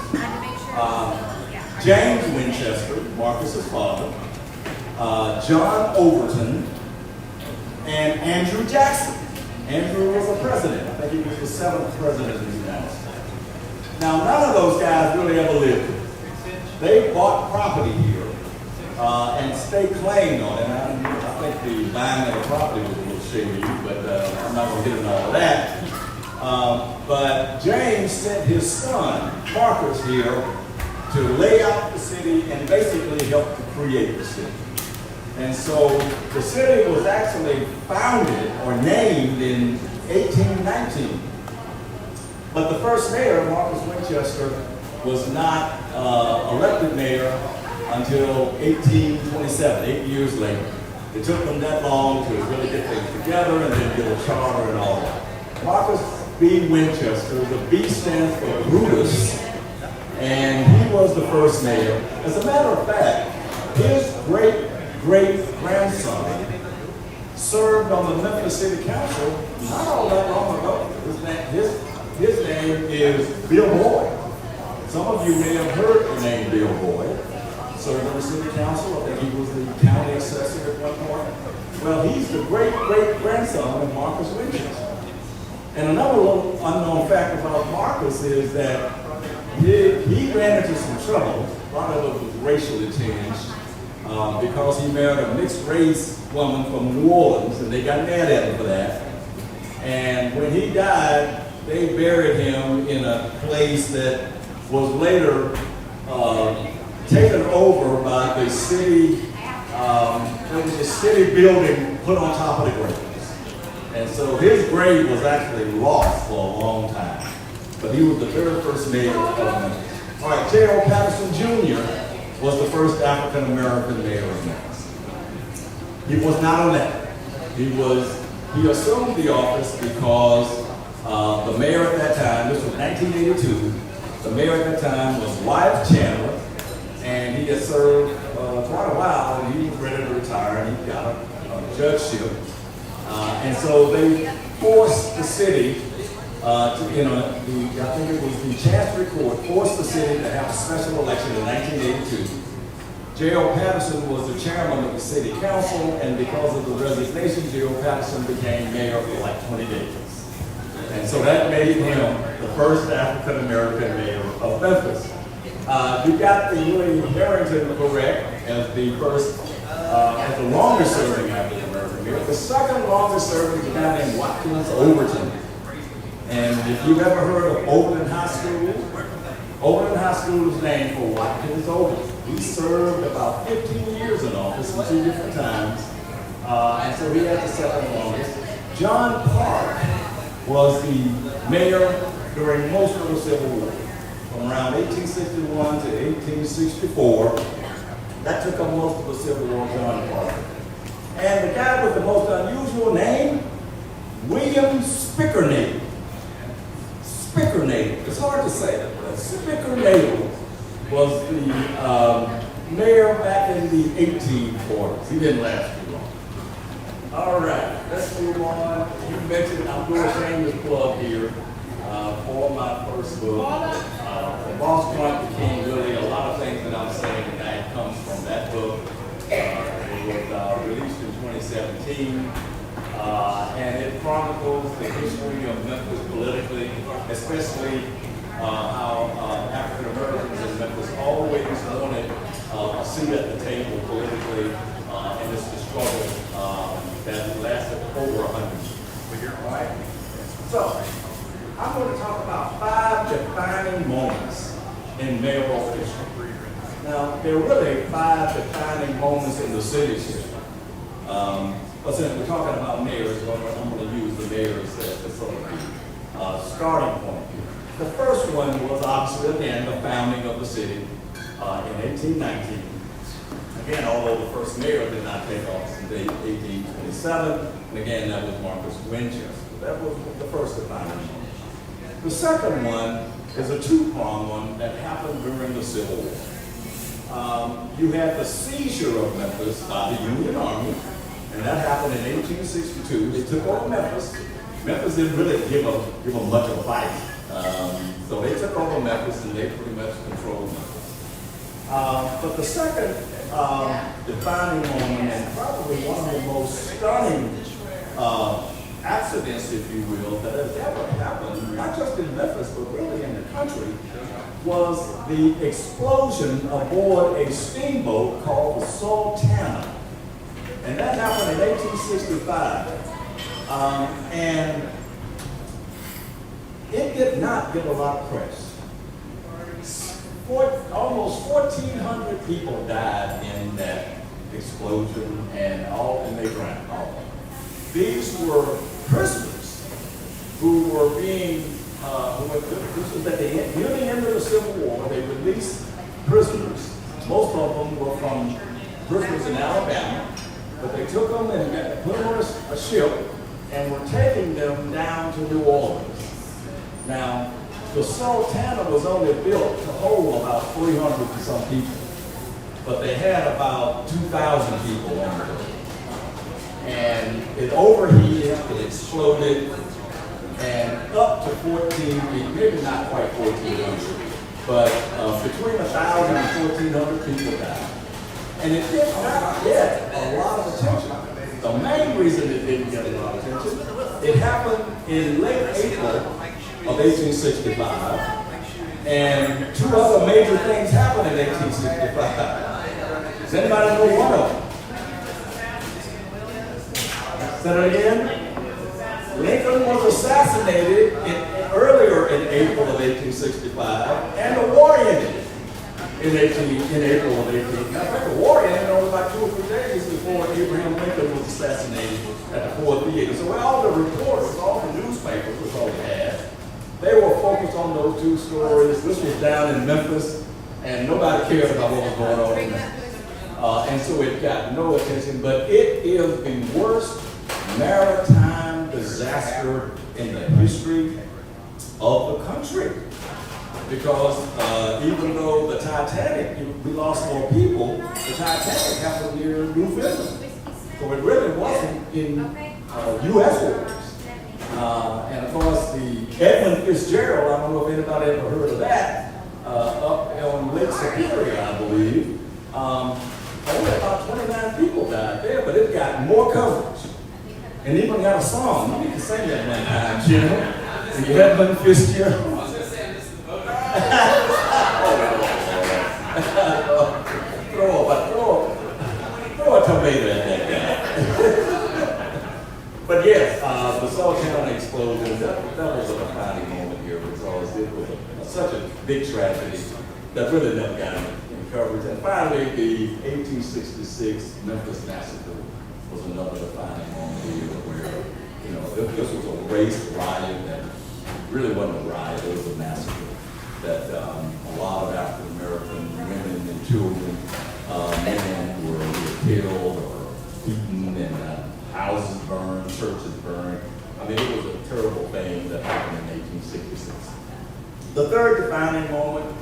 James Winchester, Marcus's father, John Overton, and Andrew Jackson. Andrew was a president. I think he was the seventh president of the United States. Now, none of those guys really ever lived here. They bought property here and state claimed on it. I think the buying of the property was a little shady, but I'm not going to get into all of that. But James sent his son, Marcus, here to lay out the city and basically help to create the city. And so the city was actually founded or named in 1819. But the first mayor, Marcus Winchester, was not elected mayor until 1827, 8 years later. It took them that long to really get things together and then get a charter and all that. Marcus B. Winchester, the B stands for Brutus, and he was the first mayor. As a matter of fact, his great-great-grandson served on the Memphis City Council not all that long ago. His name is Bill Boyd. Some of you may have heard the name Bill Boyd. Served on the city council. I think he was the county assessor at one point. Well, he's the great-great-grandson of Marcus Winchester. And another little unknown fact about Marcus is that he ran into some trouble. A lot of it was racially tinged because he married a mixed-race woman from New Orleans, and they got mad at him for that. And when he died, they buried him in a place that was later taken over by the city. There was a city building put on top of the graves. And so his grave was actually lost for a long time. But he was the very first mayor of Memphis. All right, J.O. Patterson Jr. was the first African-American mayor of Memphis. He was not elected. He assumed the office because the mayor at that time, this was 1982, the mayor at that time was Wyatt Chandler, and he had served quite a while, and he was ready to retire, and he got a judgeship. And so they forced the city I think it was the Chancery Court forced the city to have a special election in 1982. J.O. Patterson was the chairman of the city council, and because of the resignation, J.O. Patterson became mayor for like 20 days. And so that made him the first African-American mayor of Memphis. You got the William Harrington correct as the first, as the longest serving African-American mayor. The second longest serving is a guy named Watkins Overton. And if you've ever heard of Overton High School, Overton High School is named for Watkins Overton. He served about 15 years in office in 2 different times. And so he had the second longest. John Park was the mayor during most of the Civil War, from around 1861 to 1864. That took up most of the Civil War, John Park. And the guy with the most unusual name, William Spickernade. Spickernade, it's hard to say that, but Spickernade was the mayor back in the 1840s. He didn't last too long. All right, let's move on. You mentioned, I'm doing a shameless plug here for my first book. The Boss Trump Became Really. A lot of things that I'm saying tonight comes from that book. It was released in 2017. And it chronicles the history of Memphis politically, especially how African Americans in Memphis always wanted a seat at the table politically, and it's the struggle that lasted over 100 years. All right? So, I'm going to talk about 5 defining moments in mayoral history. Now, there are really 5 defining moments in the city's history. But since we're talking about mayors, I'm going to use the mayors as sort of the starting point here. The first one was obviously, again, the founding of the city in 1819. Again, although the first mayor did not take office until 1827, and again, that was Marcus Winchester. That was the first defining moment. The second one is a two-pronged one that happened during the Civil War. You had the seizure of Memphis by the Union Army, and that happened in 1862. They took over Memphis. Memphis didn't really give them much of a fight. So they took over Memphis and they pretty much controlled Memphis. But the second defining moment, and probably one of the most stunning accidents, if you will, that has ever happened, not just in Memphis, but really in the country, was the explosion aboard a steamboat called the Sultana. And that happened in 1865. And it did not get a lot of press. Almost 1,400 people died in that explosion, and they drowned all. These were prisoners who were being, this was at near the end of the Civil War. They released prisoners. Most of them were from prisoners in Alabama, but they took them and put them on a ship and were taking them down to New Orleans. Now, the Sultana was only built to hold about 300 and some people, but they had about 2,000 people on it. And it overheated, it exploded, and up to 14, maybe not quite 1,400, but between 1,000 and 1,400 people died. And it did not get a lot of attention. The main reason it didn't get a lot of attention, it happened in late April of 1865, and two other major things happened in 1865. Does anybody know one of them? Say that again? Lincoln was assassinated earlier in April of 1865, and the war ended in April of 1865. The war ended only about 2 or 3 days before Abraham Lincoln was assassinated at the Ford Theater. So all the reporters, all the newspapers, was all they had. They were focused on those two stories. This was down in Memphis, and nobody cared about what was going on in Memphis. And so it got no attention, but it is the worst maritime disaster in the history of the country. Because even though the Titanic, we lost more people, the Titanic happened near Newfoundland. So it really wasn't in U.S. waters. And of course, the Edmund Fitzgerald, I don't know if anybody ever heard of that, up on Lake Superior, I believe. Only about 29 people died there, but it got more coverage. And even got a song. You need to sing that one time, Jim. The Edmund Fitzgerald. throw a tomato at that guy. But yes, the Sultana explosion, that was a defining moment here because it was such a big tragedy that really never got any coverage. And finally, the 1866 Memphis Massacre was another defining moment here where, this was a race riot that really wasn't a riot, it was a massacre that a lot of African American women and children, men were killed or beaten and houses burned, churches burned. I mean, it was a terrible thing that happened in 1866. The third defining moment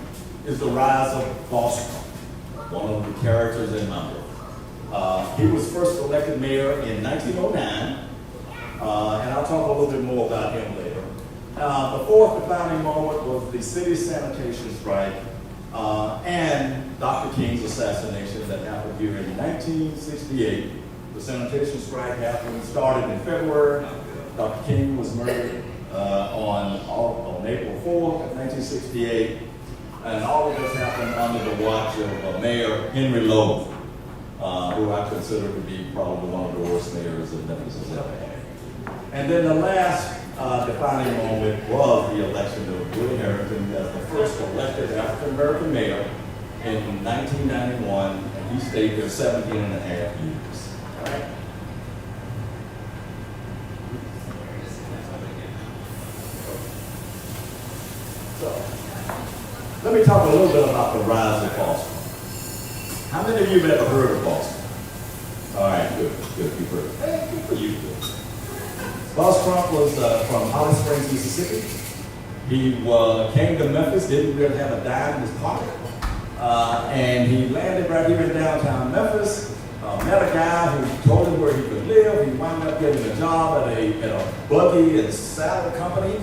is the rise of Boss Trump, one of the characters in my book. He was first elected mayor in 1909, and I'll talk a little bit more about him later. The fourth defining moment was the city sanitation strike and Dr. King's assassination that happened here in 1968. The sanitation strike started in February. Dr. King was murdered on April 4th, 1968. And all of this happened under the watch of Mayor Henry Lowe, who I consider to be probably one of the worst mayors that Memphis has ever had. And then the last defining moment was the election of Willie Harrington as the first elected African American mayor in 1991, and he stayed there 17 and a half years. All right? So, let me talk a little bit about the rise of Boston. How many of you have ever heard of Boston? All right, good, you've heard. Hey, good for you. Boss Trump was from Holly Springs, Mississippi. He came to Memphis, didn't really have a dime in his pocket. And he landed right here in downtown Memphis, met a guy who told him where he could live. He wound up getting a job at a buggy and saddle company.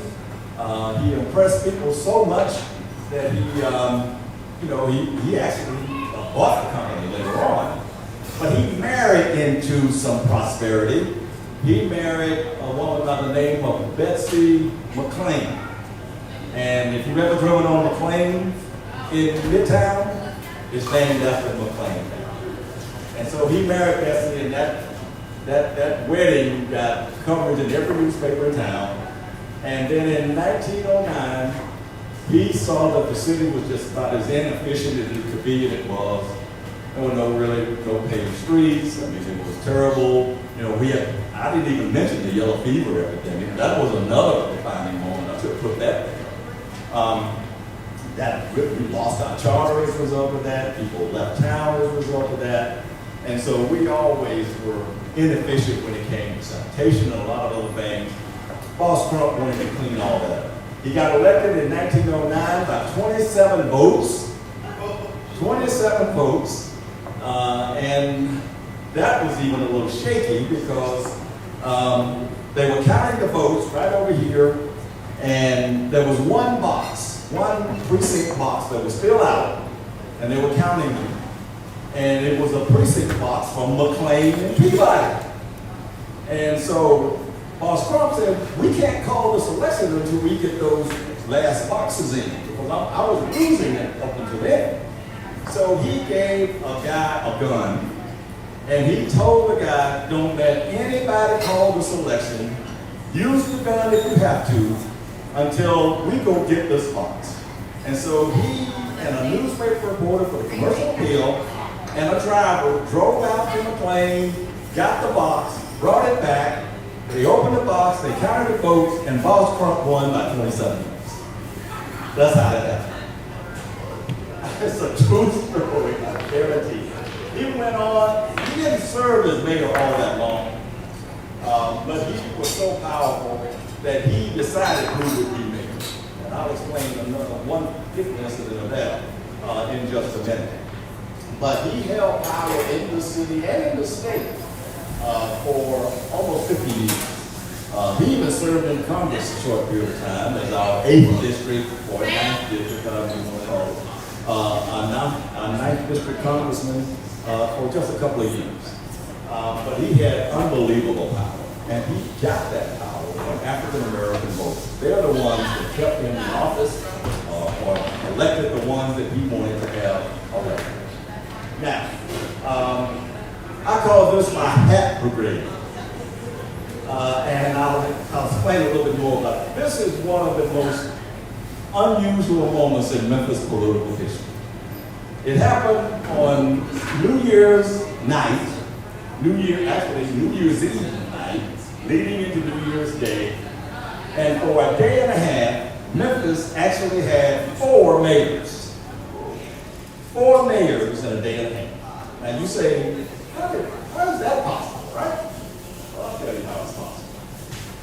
He impressed people so much that he actually bought the company later on. But he married into some prosperity. He married a woman by the name of Betsy McLean. And if you've ever driven on McLean in Midtown, it's named after McLean. And so he married Betsy, and that wedding got coverage in every newspaper in town. And then in 1909, he saw that the city was just about as inefficient as it could be, and it was. There were no paved streets. I mean, it was terrible. You know, I didn't even mention the yellow fever epidemic. That was another defining moment. I should put that there. We lost our charter as a result of that. People left town as a result of that. And so we always were inefficient when it came to sanitation and a lot of other things. Boss Crump wanted to clean all that up. He got elected in 1909 by 27 votes. 27 votes. And that was even a little shaky because they were counting the votes right over here, and there was one precinct box that was still out, and they were counting them. And it was a precinct box from McLean and Peabody. And so Boss Crump said, we can't call this election until we get those last boxes in, because I was losing it up until then. So he gave a guy a gun, and he told the guy, don't let anybody call this election. Use the gun if you have to until we go get this box. And so he and a newspaper reporter for the Commercial Appeal and a driver drove out to McLean, got the box, brought it back. They opened the box, they counted the votes, and Boss Crump won by 27 votes. That's how that happened. It's a true story, I guarantee. He went on, he didn't serve as mayor all that long, but he was so powerful that he decided who would be mayor. And I'll explain one different incident of that in just a minute. But he held power in the city and in the state for almost 50 years. He even served in Congress a short period of time as our 8th district or 9th district, however you want to call it. Our 9th district congressman for just a couple of years. But he had unbelievable power, and he got that power from African American voters. They're the ones that kept him in office or elected the ones that he wanted to have elected. Now, I call this my hat brigade. And I'll explain a little bit more about it. This is one of the most unusual moments in Memphis political history. It happened on New Year's night, New Year's Eve night, leading into New Year's Day. And for a day and a half, Memphis actually had 4 mayors. 4 mayors in a day and a half. Now you say, how is that possible, right? Well, I'll tell you how it's possible.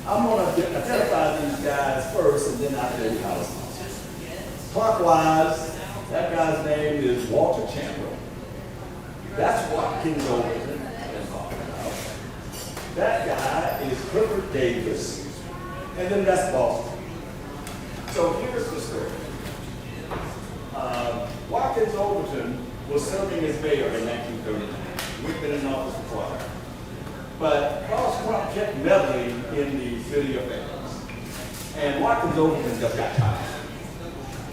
I'm going to identify these guys first, and then I'll tell you how it's possible. Clockwise, that guy's name is Walter Chandler. That's Watkins Overton I'm talking about. That guy is Clifford Davis, and then that's Boston. So here's the story. Watkins Overton was serving as mayor in 1939. We've been in office for a while. But Boss Crump kept meddling in the city affairs. And Watkins Overton just got tired.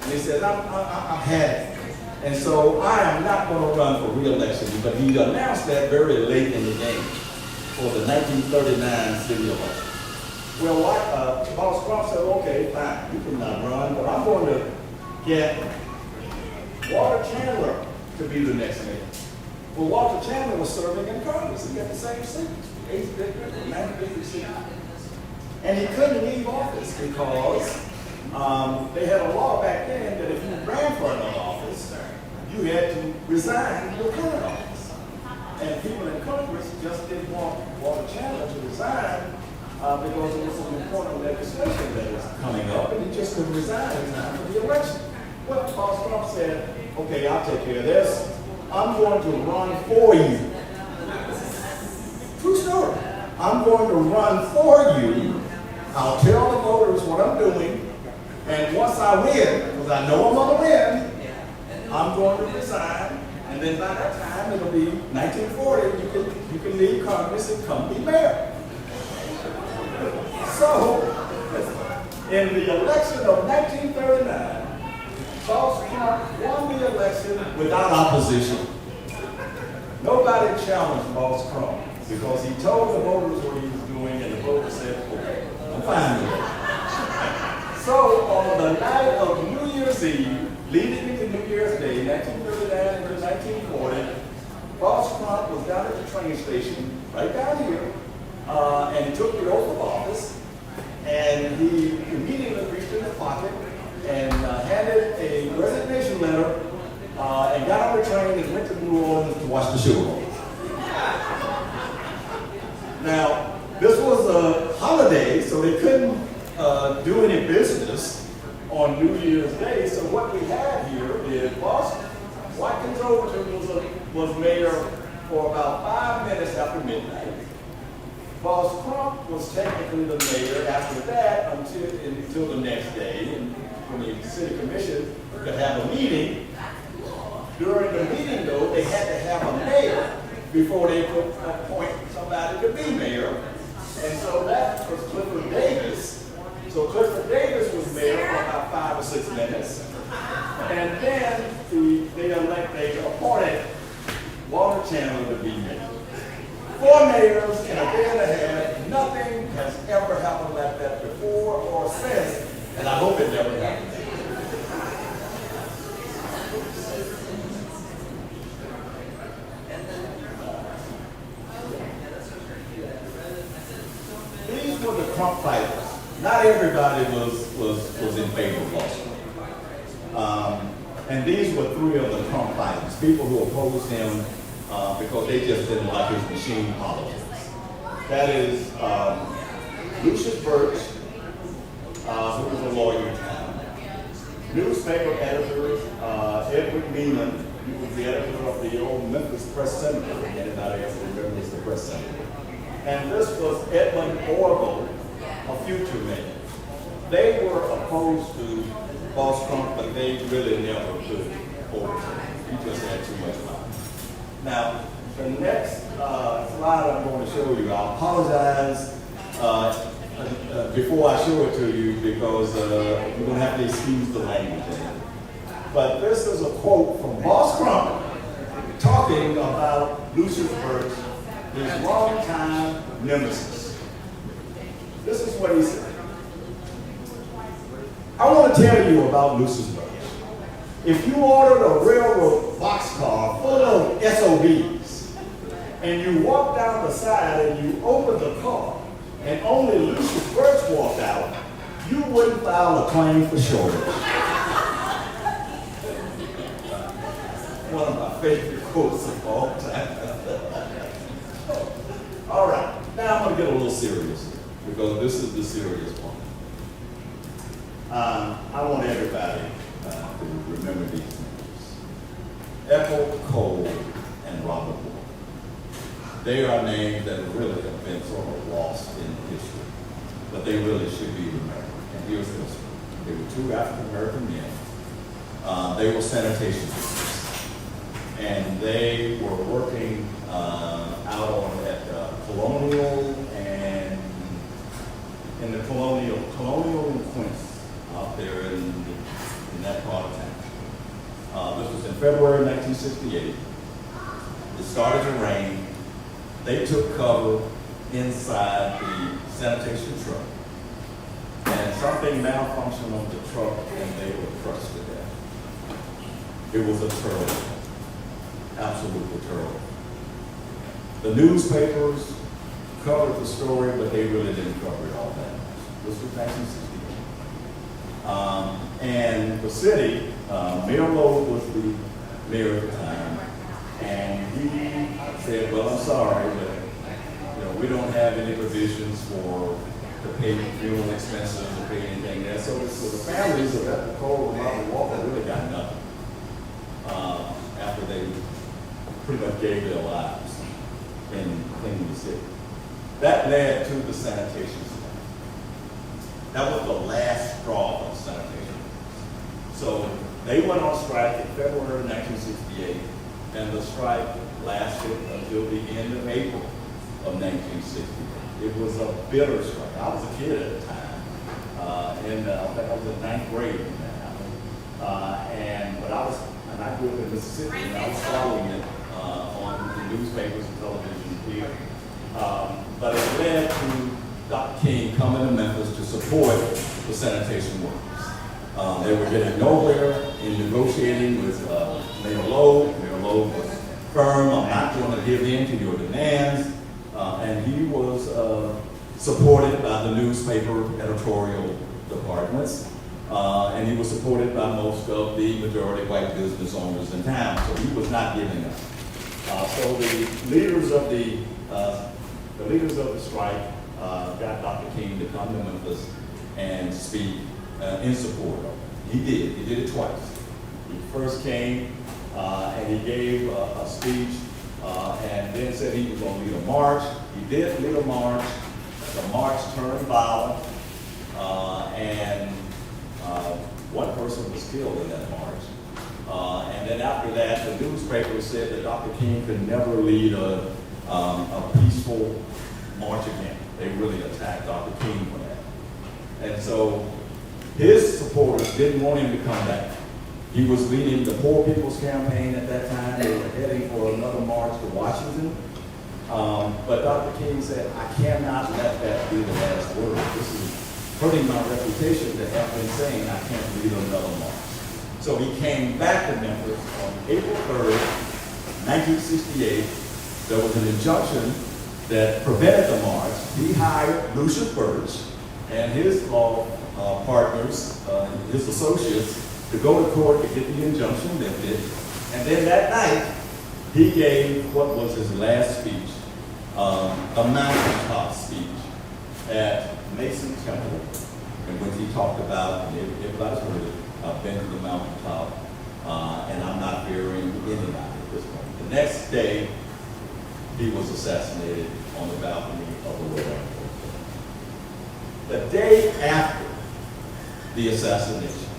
And he said, I've had it. And so I am not going to run for re-election. But he announced that very late in the game for the 1939 city election. Well, Boss Crump said, okay, fine, you can not run, but I'm going to get Walter Chandler to be the next mayor. Well, Walter Chandler was serving in Congress. He got the same seat, 8th district, 9th district seat. And he couldn't leave office because they had a law back then that if you ran for another office, you had to resign your current office. And people in Congress just didn't want Walter Chandler to resign because there was some important legislation that was coming up, and he just couldn't resign in time for the election. Well, Boss Crump said, okay, I'll take care of this. I'm going to run for you. True story. I'm going to run for you. I'll tell the voters what I'm doing. And once I win, because I know I'm going to win, I'm going to resign. And then by that time, it'll be 1940. You can leave Congress and come be mayor. So, in the election of 1939, Boss Crump won the election without opposition. Nobody challenged Boss Crump because he told the voters what he was doing, and the voters said, okay, I'm fine with it. So on the night of New Year's Eve, leading into New Year's Day, 1939 to 1940, right down here, and he took the oath of office, and he immediately reached in his pocket and handed a resignation letter, and got on the train and went to New Orleans to watch the Super Bowl. Now, this was a holiday, so they couldn't do any business on New Year's Day. So what we had here is Boss Watkins Overton was mayor for about 5 minutes after midnight. Boss Crump was technically the mayor after that until the next day, and when the city commission could have a meeting. During the meeting, though, they had to have a mayor before they could appoint somebody to be mayor. And so that was Clifford Davis. So Clifford Davis was mayor for about 5 or 6 minutes. And then they appointed Walter Chandler to be mayor. 4 mayors in a day and a half. Nothing has ever happened like that before or since, and I hope it never happens. These were the Trump fighters. Not everybody was in favor of Boston. And these were 3 of the Trump fighters, people who opposed him because they just didn't like his machine politics. That is Lucius Birch, who was a lawyer at the time. Newspaper editor Edward Neiman, he was the editor of the old Memphis Press Seminary. Anybody else remembers the Press Seminary? And this was Edmund Orville, a future mayor. They were opposed to Boss Crump, but they really never could overturn him. He just had too much power. Now, the next slide I'm going to show you, I apologize before I show it to you because you're going to have to excuse the language in it. But this is a quote from Boss Crump talking about Lucius Birch, his longtime nemesis. This is what he said. I want to tell you about Lucius Birch. If you ordered a railroad boxcar full of SOBs, and you walked down the side and you opened the car, and only Lucius Birch walked out, you wouldn't file a claim for shortage. One of my favorite quotes of all time. All right, now I'm going to get a little serious here, because this is the serious one. I want everybody to remember these names. Ethel Cole and Robert Moore. They are names that really have been sort of lost in history, but they really should be remembered. And here's this one. They were 2 African-American men. They were sanitation workers, and they were working out on at Colonial and in the Colonial and Quince out there in that part of town. This was in February 1968. It started to rain. They took cover inside the sanitation truck, and something malfunctioned on the truck, and they were crushed to death. It was a terrible, absolutely terrible. The newspapers covered the story, but they really didn't cover it all that much. This was 1968. And the city, Mayor Lowe was the mayor at the time, and he said, well, I'm sorry, but we don't have any provisions to pay funeral expenses or pay anything there. So the families of Ethel Cole and Robert Walker really got nothing after they pretty much gave their lives in cleaning the city. That led to the sanitation strike. That was the last straw of sanitation. So they went on strike in February 1968, and the strike lasted until the end of April of 1968. It was a bitter strike. I was a kid at the time, and I think I was in 9th grade when that happened. But I grew up in Mississippi, and I was following it on the newspapers and television here. But it led to Dr. King coming to Memphis to support the sanitation workers. They were getting nowhere in negotiating with Mayor Lowe. Mayor Lowe was firm, I'm not going to give in to your demands. and he was supported by the newspaper editorial departments, and he was supported by most of the majority white business owners in town, so he was not giving up. So the leaders of the strike got Dr. King to come to Memphis and speak in support of it. He did it twice. He first came and he gave a speech and then said he was going to lead a march. He did lead a march. The march turned violent, and one person was killed in that march. And then after that, the newspaper said that Dr. King could never lead a peaceful march again. They really attacked Dr. King for that. And so his supporters didn't want him to come back. He was leading the Poor People's Campaign at that time. They were heading for another march to Washington. But Dr. King said, I cannot let that be the last word. This is hurting my reputation to have been saying I can't lead another march. So he came back to Memphis on April 3rd, 1968. There was an injunction that prevented the march. He hired Lucius Birch and his law partners, his associates, to go to court to get the injunction lifted. And then that night, he gave what was his last speech, a mountaintop speech at Mason Temple, in which he talked about, and everybody's heard it, I've been to the mountaintop, and I'm not fearing anybody at this point. The next day, he was assassinated on the balcony of the World Air Force. The day after the assassination,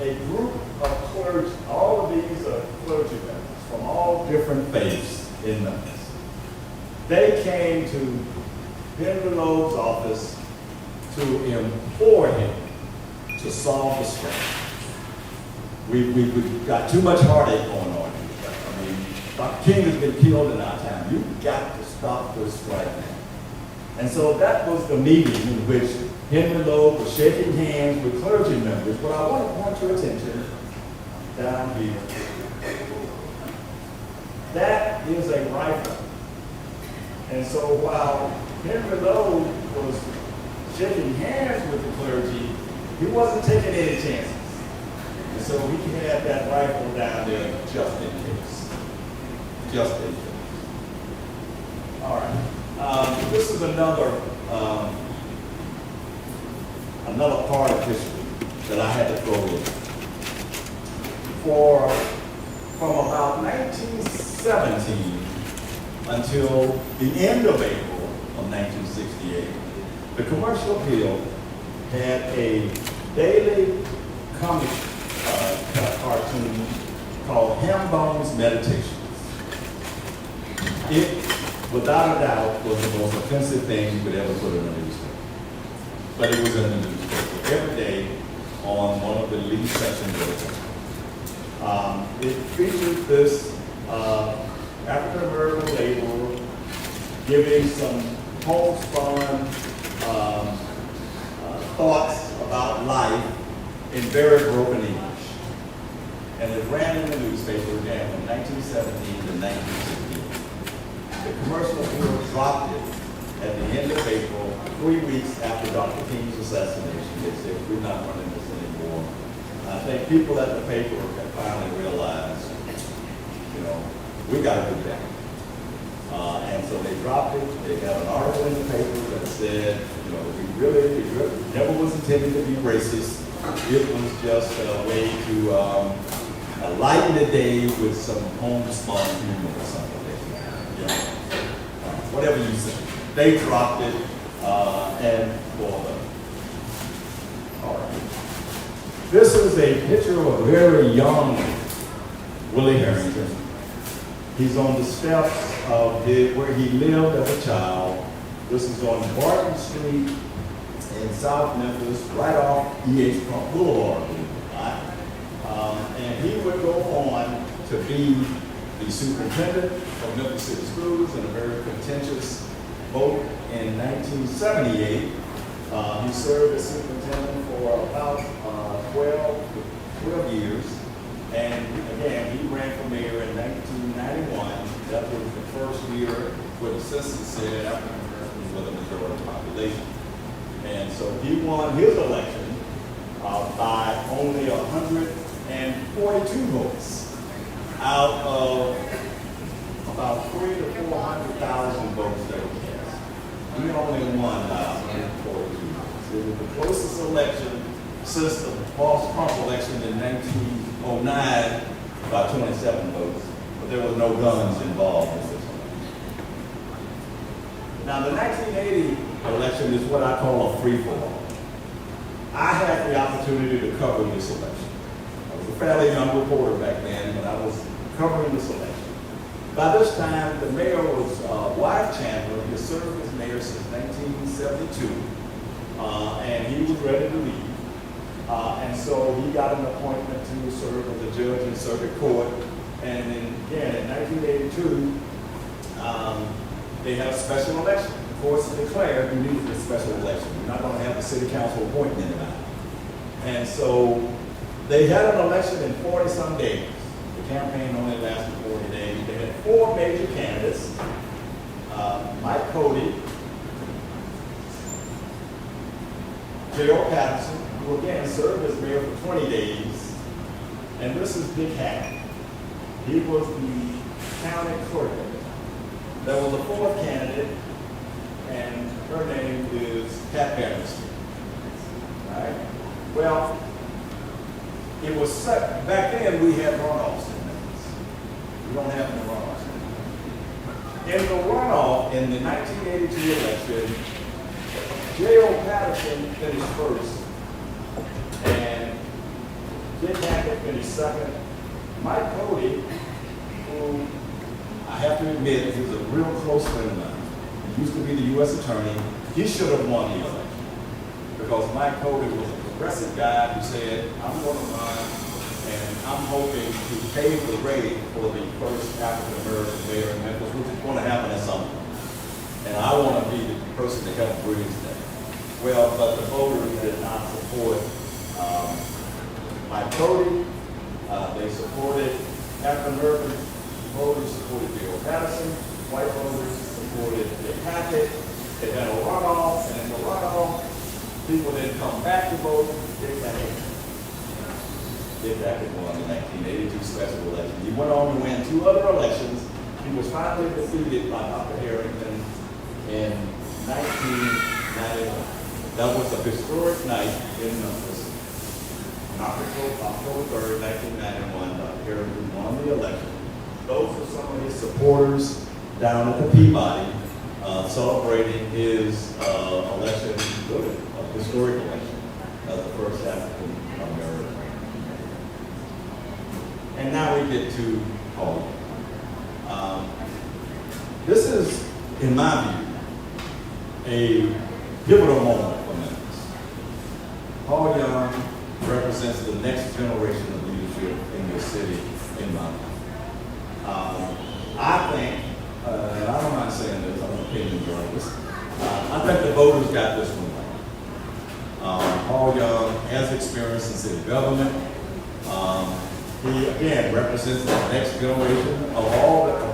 a group of clergy, all of these are clergy members from all different faiths in Memphis. They came to Henry Loeb's office to implore him to solve the strike. We've got too much heartache going on here. I mean, Dr. King has been killed in our town. You've got to stop this strike now. And so that was the meeting in which Henry Loeb was shaking hands with clergy members. But I want to point your attention down here. That is a rifle. And so while Henry Loeb was shaking hands with the clergy, he wasn't taking any chances. And so he had that rifle down there just in case. Just in case. All right. This is another part of history that I had to throw in. From about 1917 until the end of April of 1968, the Commercial Appeal had a daily comic cartoon called Hambone's Meditations. It, without a doubt, was the most offensive thing you could ever put in a newspaper. But it was in the newspaper every day on one of the lead sections of the paper. It featured this African-American laborer giving some homespun thoughts about life in very broken English. And it ran in the newspaper again from 1917 to 1968. The Commercial Appeal dropped it at the end of April, 3 weeks after Dr. King's assassination. They said, we're not running this anymore. I think people at the paper have finally realized, we got to do that. And so they dropped it. They got an article in the paper that said, it never was intended to be racist. It was just a way to lighten the day with some homespun humor or something like that. Whatever you say. They dropped it, and all right. This is a picture of a very young Willie Harrington. He's on the steps of where he lived as a child. This is on Barton Street in South Memphis, right off E.H. Crump Boulevard. And he would go on to be the superintendent of Memphis City Schools in a very contentious vote in 1978. He served as superintendent for about 12 years. And again, he ran for mayor in 1991, That was the first year where the census said African Americans were the majority population. And so he won his election by only 142 votes out of about 300,000 to 400,000 votes that were cast. He only won by 142 votes. It was the closest election since the false Trump election in 1909 by 27 votes, but there was no guns involved in this election. Now the 1980 election is what I call a free-for-all. I had the opportunity to cover this election. I was a fairly young reporter back then, but I was covering this election. By this time, the mayor was Wyatt Chandler. He had served as mayor since 1972, and he was ready to leave. And so he got an appointment to serve as a judge in circuit court. And then again, in 1982, they had a special election. Of course, it declared you needed a special election. You're not going to have the city council appoint anybody. And so they had an election in 40-some days. The campaign only lasted 40 days. They had 4 major candidates. Mike Cody, J.O. Patterson, who again served as mayor for 20 days, and this is Dick Hackett. He was the county clerk. There was a 4th candidate, and her name is Pat Patterson. Right? Well, it was set, back then we had runoffs in Memphis. We don't have any runoffs in the runoff in the 1982 election, J.O. Patterson finished first, and Dick Hackett finished second. Mike Cody, who I have to admit is a real close friend of mine, he used to be the U.S. attorney, he should have won the election, because Mike Cody was a progressive guy who said, I'm going to run, and I'm hoping to pave the way for the first African American mayor in Memphis, which is going to happen at some point. And I want to be the person to help bridge that. Well, but the voters did not support Mike Cody. They supported African American voters, supported J.O. Patterson. White voters supported Dick Hackett. They had a runoff, and in the runoff, people didn't come back to vote. Dick Hackett won the 1982 special election. He went on to win 2 other elections. He was finally defeated by Dr. Harrington in 1991. That was a historic night in Memphis. October 3rd, 1991, Dr. Harrington won the election. Those are some of his supporters down at the Peabody celebrating his election, really, a historic election, as the first African American. And now we get to Paul. This is, in my view, a pivotal moment for Memphis. Paul Young represents the next generation of leadership in this city, in my view. I think, and I don't mind saying this, I'm an opinion journalist, I think the voters got this one right. Paul Young has experience in city government. He, again, represents the next generation of all of the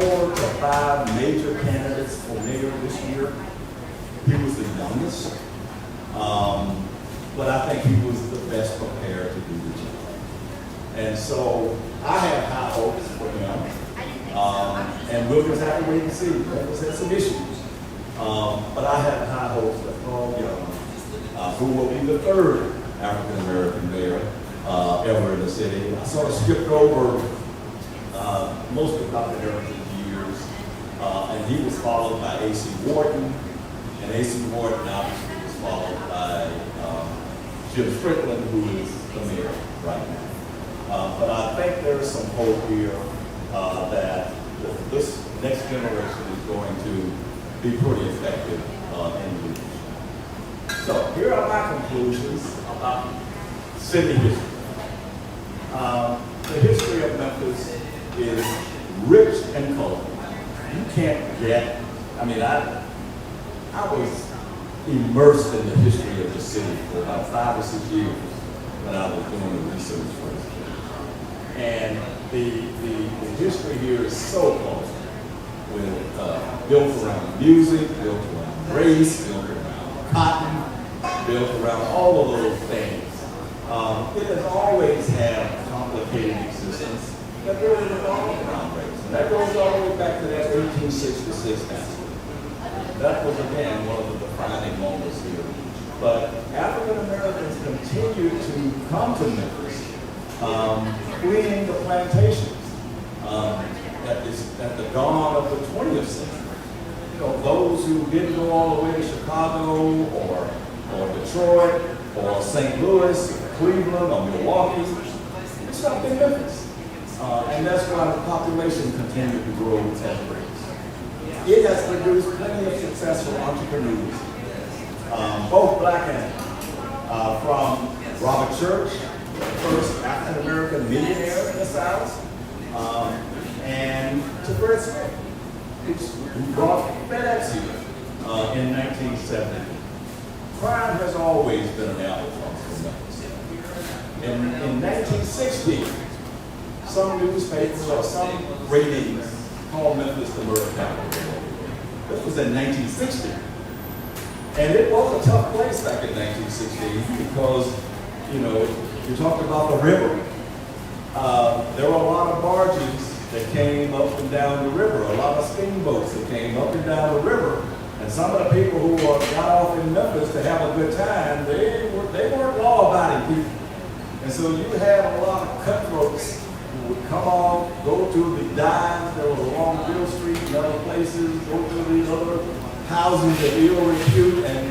4 to 5 major candidates for mayor this year. He was the youngest, but I think he was the best prepared to do the job. And so I have high hopes for him, and we'll just have to wait and see. Memphis had some issues, but I have high hopes that Paul Young, who will be the 3rd African American mayor ever in the city. I sort of skipped over most of Dr. Harrington's years, and he was followed by A.C. Wharton, and A.C. Wharton obviously was followed by Jim Strickland, who is the mayor right now. But I think there's some hope here that this next generation is going to be pretty effective in leadership. So here are my conclusions about city history. The history of Memphis is rich and colorful. You can't get, I was immersed in the history of the city for about 5 or 6 years when I was doing the research for this. And the history here is so close. Built around music, built around race, built around cotton, built around all of those things. It has always had a complicated existence that really revolved around race. And that goes all the way back to that 1866 massacre. That was, again, one of the defining moments here. But African Americans continued to come to Memphis, fleeing the plantations. At the dawn of the 20th century. You know, those who didn't go all the way to Chicago or Detroit or St. Louis or Cleveland or Milwaukee, they stopped in Memphis. And that's why the population continued to grow at rates. It has produced plenty of successful entrepreneurs, both black and from Robert Church, the first African American millionaire in the South, and to Fred Smith, who brought FedEx here in 1970. Crime has always been an albatross for Memphis. In 1960, some newspapers or some ratings called Memphis the murder capital. This was in 1960. And it was a tough place back in 1960 because, you know, you talked about the river. There were a lot of barges that came up and down the river, a lot of steamboats that came up and down the river. And some of the people who got off in Memphis to have a good time, they weren't law-abiding people. And so you had a lot of cutthroats who would come on, go to the dives that were along Bill Street and other places, go to these other houses of ill repute, and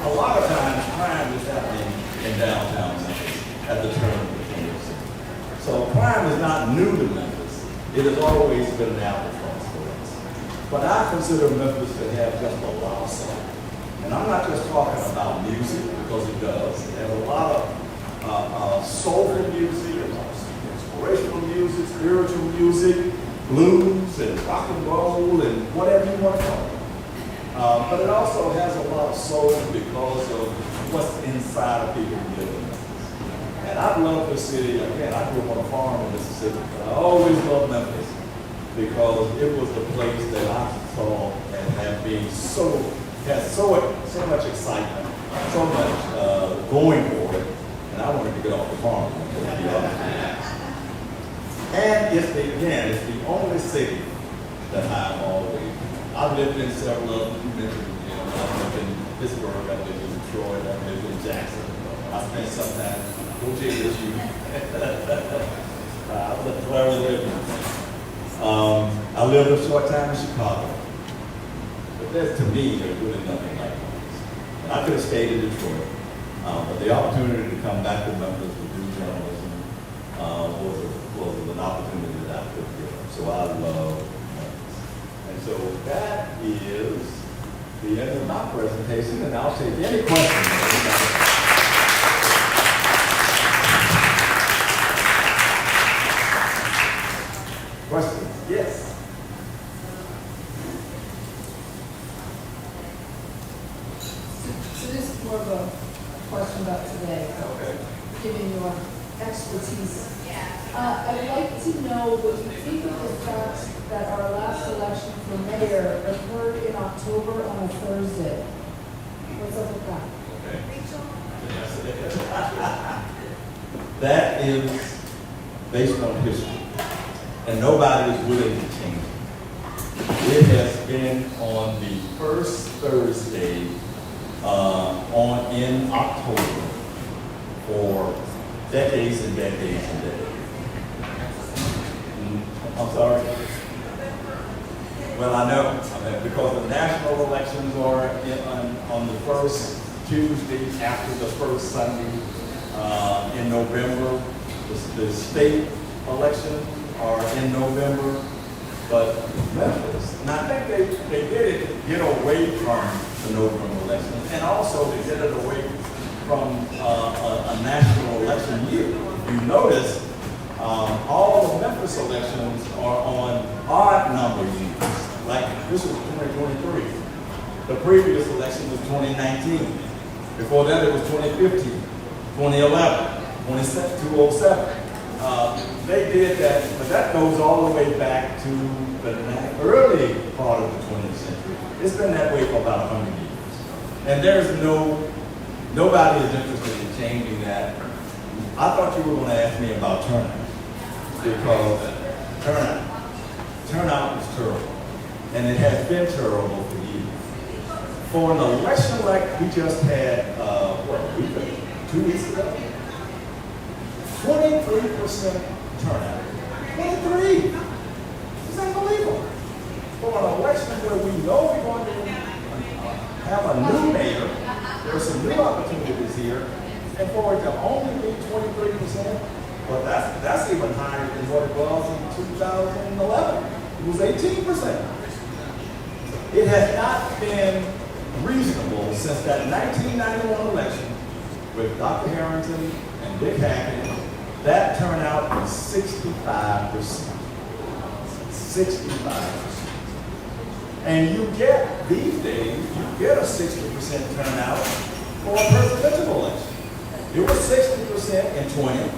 a lot of times crime was happening in downtown Memphis at the turn of the 20th century. So crime is not new to Memphis. It has always been an albatross for us. But I consider Memphis to have just a lot of soul. And I'm not just talking about music, because it does. It has a lot of soulful music, inspirational music, spiritual music, blues and rock and roll and whatever you want to call it. But it also has a lot of soul because of what's inside of people who live in Memphis. And I love the city. Again, I grew up on a farm in Mississippi, but I always loved Memphis because it was the place that I saw and had so much excitement, so much going for it, and I wanted to get off the farm. And it's the only city that I've lived in several of them. You mentioned, I've lived in Pittsburgh, I've lived in Detroit, I've lived in Jackson. I spent some time, OJ this year. I've lived where I lived. I lived a short time in Chicago. But to me, there's really nothing like Memphis. I could have stayed in Detroit, but the opportunity to come back to Memphis to do journalism was an opportunity that I could give up. So I love Memphis. And so that is the end of my presentation, and I'll take any questions. Questions? Yes. So this is more of a question about today, Okay. given your expertise. I'd like to know what you think of the fact that our last election for mayor occurred in October on a Thursday. What's up with that? Okay. That is based on history, and nobody is willing to change it. It has been on the first Thursday in October for decades and decades and decades. I'm sorry. Well, I know, because the national elections are on the first Tuesday after the first Sunday in November. The state elections are in November, but Memphis, and I think they did it to get away from the November elections, and also they did it away from a national election year. You notice all of Memphis elections are on odd number years. Like this was 2023. The previous election was 2019. Before that it was 2015, 2011, 2007. They did that, but that goes all the way back to the early part of the 20th century. It's been that way for about 100 years. And there's nobody is interested in changing that. I thought you were going to ask me about turnout, because turnout is terrible. And it has been terrible for years. For an election like we just had, a week ago, 2 weeks ago, 23% turnout. 23! It's unbelievable. For an election where we know we're going to have a new mayor, there's some new opportunities here, and for it to only be 23%, well, that's even higher than what it was in 2011. It was 18%. It has not been reasonable since that 1991 election with Dr. Harrington and Dick Hackett. That turnout was 65%. 65%. And you get, these days, you get a 60% turnout for a presidential election. It was 60% in 20.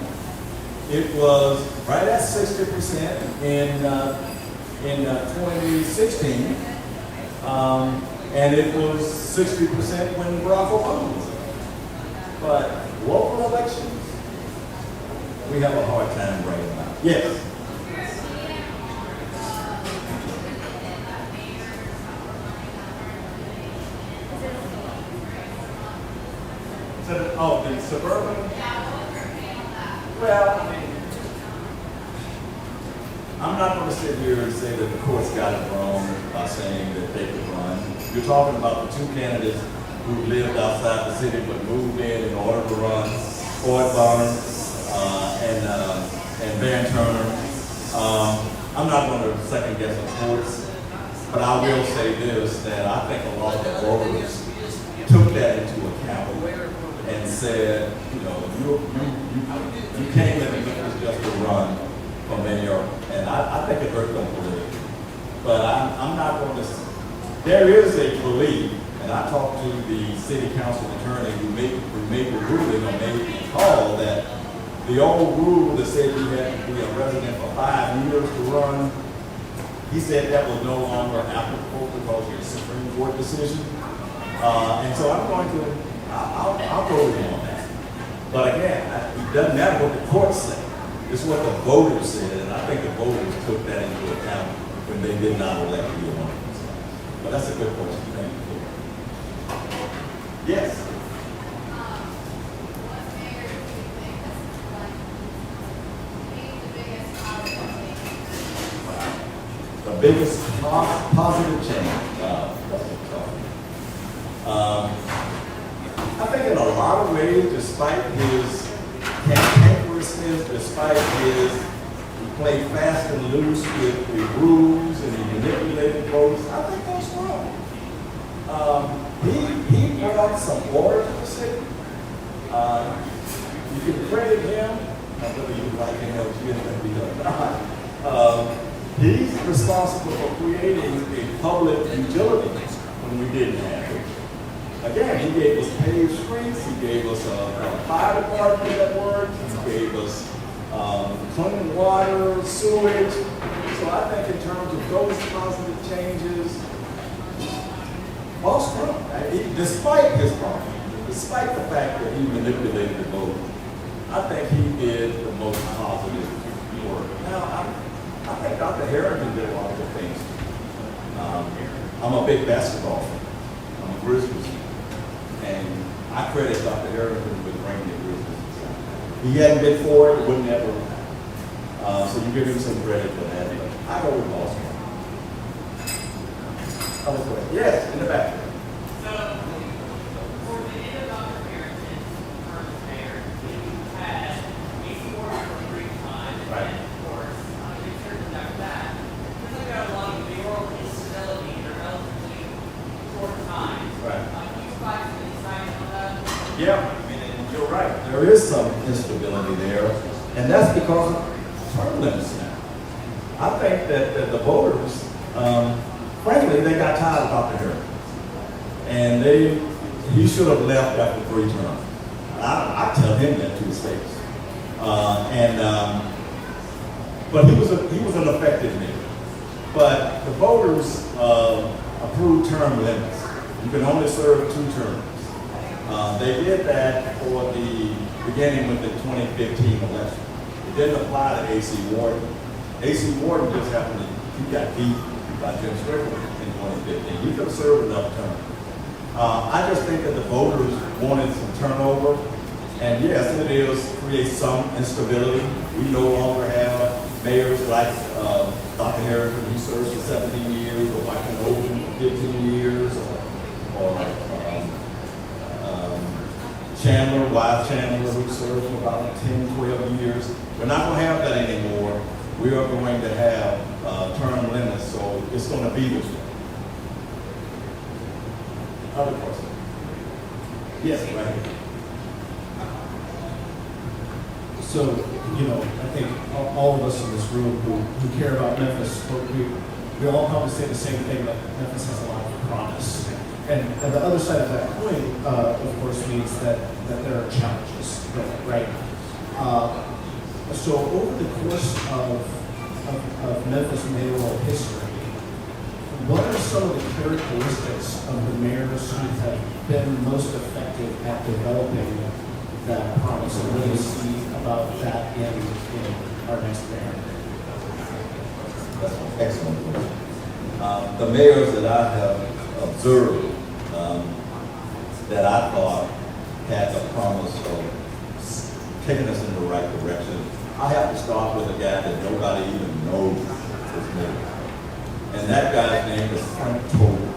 It was right at 60% in 2016. And it was 60% when Barack Obama was in. But local elections, we have a hard time right now. Yes. Oh, the suburban? Well, I'm not going to sit here and say that the courts got it wrong by saying that they could run. You're talking about the two candidates who lived outside the city but moved in order to run, Ford Barnes and Van Turner. I'm not going to second guess the courts, but I will say this, that I think a lot of the voters took that into account and said, you know, you came in Memphis just to run for mayor, and I think it hurt them politically. But I'm not going to, there is a belief, and I talked to the city council attorney who made the ruling or made the call that the old rule that said you had to be a resident for 5 years to run, he said that was no longer applicable because of the Supreme Court decision. And so I'm going to, I'll go with him on that. But again, it doesn't matter what the courts say. It's what the voters said, and I think the voters took that into account when they did not elect you on it. But that's a good question. Thank you. Yes. The biggest positive change. I think in a lot of ways, despite his cantankerousness, despite his, he played fast and loose with the rules and he manipulated votes, I think that's wrong. He brought some order to the city. You can credit him, whether you like him or you didn't not. He's responsible for creating a public utility when we didn't have it. Again, he gave us paved streets, he gave us a fire department that worked, he gave us clean water, sewage. So I think in terms of those positive changes, boss Trump, despite his problem, despite the fact that he manipulated the vote, I think he did the most positive work. Now, I think Dr. Harrington did a lot of good things. I'm a big basketball fan. I'm a Grizzlies fan. And I credit Dr. Harrington with bringing the Grizzlies. He hadn't been for it, it wouldn't ever happen. So you give him some credit for that. But I go with Boston. Yes, in the back. So, for the end of Dr. Harrington's term as mayor, he had a 4-year brief time, and Right. then, of course, research after that. Then we got a lot of mayoral instability in a relatively short time. Right. Can you provide some insight on that? Yeah, I mean, and you're right. There is some instability there, and that's because of term limits now. I think that the voters, frankly, they got tired of Dr. Harrington. And he should have left after 3 terms. I tell him that to his face. But he was an effective mayor. But the voters approved term limits. You can only serve 2 terms. They did that for the beginning with the 2015 election. It didn't apply to A.C. Warden. A.C. Warden just happened to, he got beat by Jim Strickland in 2015. He could have served another term. I just think that the voters wanted some turnover. And yes, it is create some instability. We no longer have mayors like Dr. Harrison, who serves for 17 years, or Michael Oden for 15 years, or Chandler, Wise Chandler, who served for about 10, 12 years. We're not going to have that anymore. We are going to have term limits, so it's going to be this way. Other question? Yes, right here. So, I think all of us in this room who care about Memphis, we all probably say the same thing, that Memphis has a lot of promise. And the other side of that coin, of course, means that there are challenges, right? So over the course of Memphis mayoral history, what are some of the characteristics of the mayors who have been most effective at developing that promise, and what do you see about that in our next mayor? That's an excellent question. The mayors that I have observed that I thought had the promise of taking us in the right direction, I have to start with a guy that nobody even knows his name. And that guy's name is Frank Tober.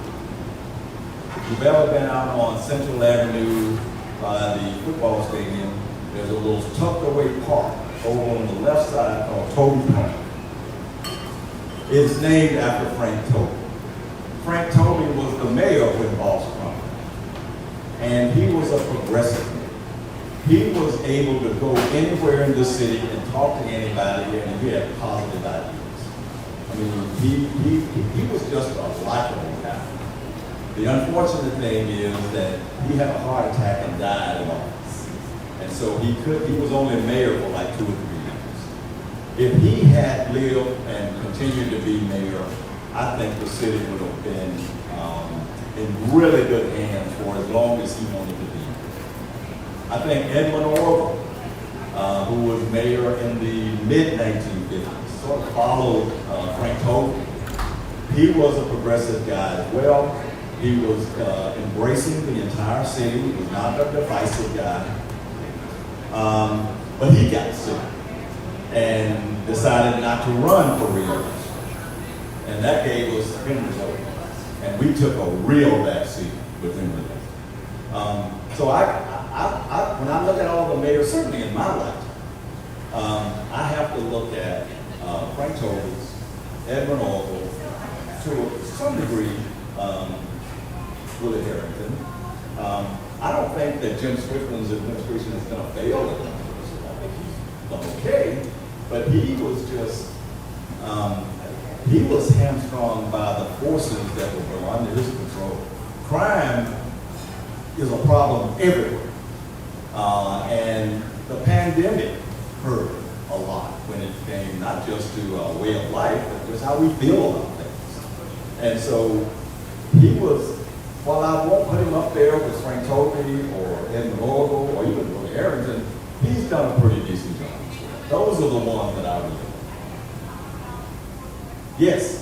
If you've ever been out on Central Avenue by the football stadium, there's a little tucked away park over on the left side called Toby Park. It's named after Frank Toby. Frank Toby was the mayor when Boss Crump. And he was a progressive mayor. He was able to go anywhere in the city and talk to anybody, and he had positive ideas. I mean, he was just a likable guy. The unfortunate thing is that he had a heart attack and died in office. And so he was only mayor for like 2 or 3 years. If he had lived and continued to be mayor, I think the city would have been in really good hands for as long as he wanted to be. I think Edmund Orville, who was mayor in the mid-1950s, sort of followed Frank Toby. He was a progressive guy as well. He was embracing the entire city. He was not a divisive guy. But he got sick and decided not to run for re-election. And that gave us Henry Hope. And we took a real backseat with Henry Hope. So when I look at all the mayors, certainly in my lifetime, I have to look at Frank Toby's, Edmund Orville, to some degree, Willie Harrington. I don't think that Jim Strickland's administration is going to fail at that. I think he's done okay, but he was just, he was hamstrung by the forces that were under his control. Crime is a problem everywhere. And the pandemic hurt a lot when it came not just to a way of life, but just how we feel about things. And so he was, while I won't put him up there with Frank Toby or Edmund Orville or even Willie Harrington, he's done a pretty decent job. Those are the ones that I really like. Yes?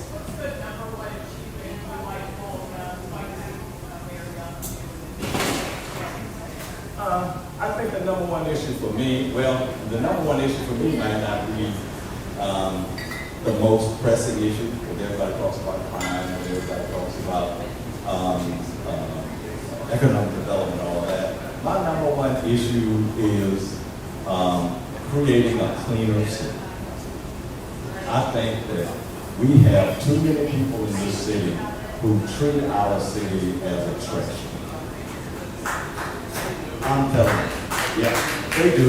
I think the number one issue for me, the number one issue for me might not be the most pressing issue, because everybody talks about crime, and everybody talks about economic development, all that. My number one issue is creating a cleaner city. I think that we have too many people in this city who treat our city as a trash. I'm telling you, yeah, they do.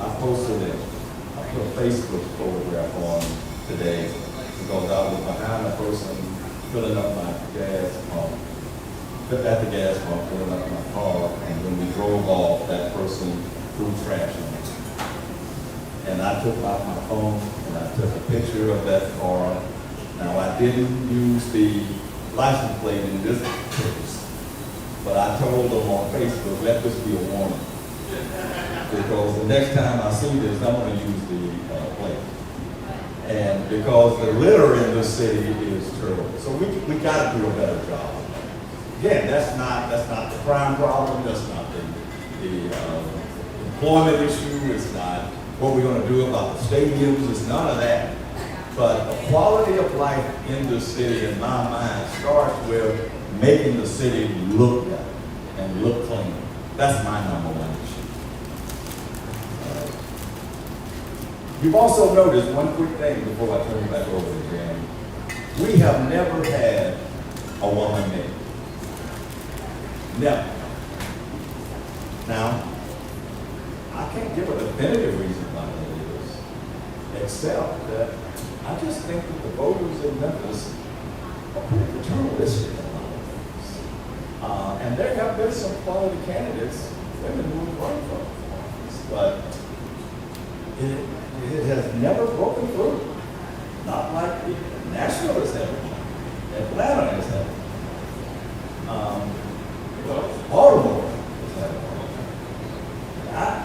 I posted it. I put a Facebook photograph on today because I was behind a person filling up my gas pump, at the gas pump, filling up my car, and when we drove off, that person threw trash on me. And I took out my phone and I took a picture of that car. Now, I didn't use the license plate in this case, but I told them on Facebook, let this be a warning. Because the next time I see this, I'm going to use the plate. And because the litter in this city is terrible. So we got to do a better job. Again, that's not the crime problem, that's not the employment issue, it's not what we're going to do about the stadiums, it's none of that. But the quality of life in the city, in my mind, starts with making the city look better and look clean. That's my number one issue. You've also noticed one quick thing before I turn it back over to Jan. We have never had a woman mayor. Never. Now, I can't give a definitive reason why that is, except that I just think that the voters in Memphis are pretty paternalistic about things. And there have been some quality candidates, women who have run for office, but it has never broken through. Not like Nashville has ever done, Atlanta has ever done. Baltimore has ever done.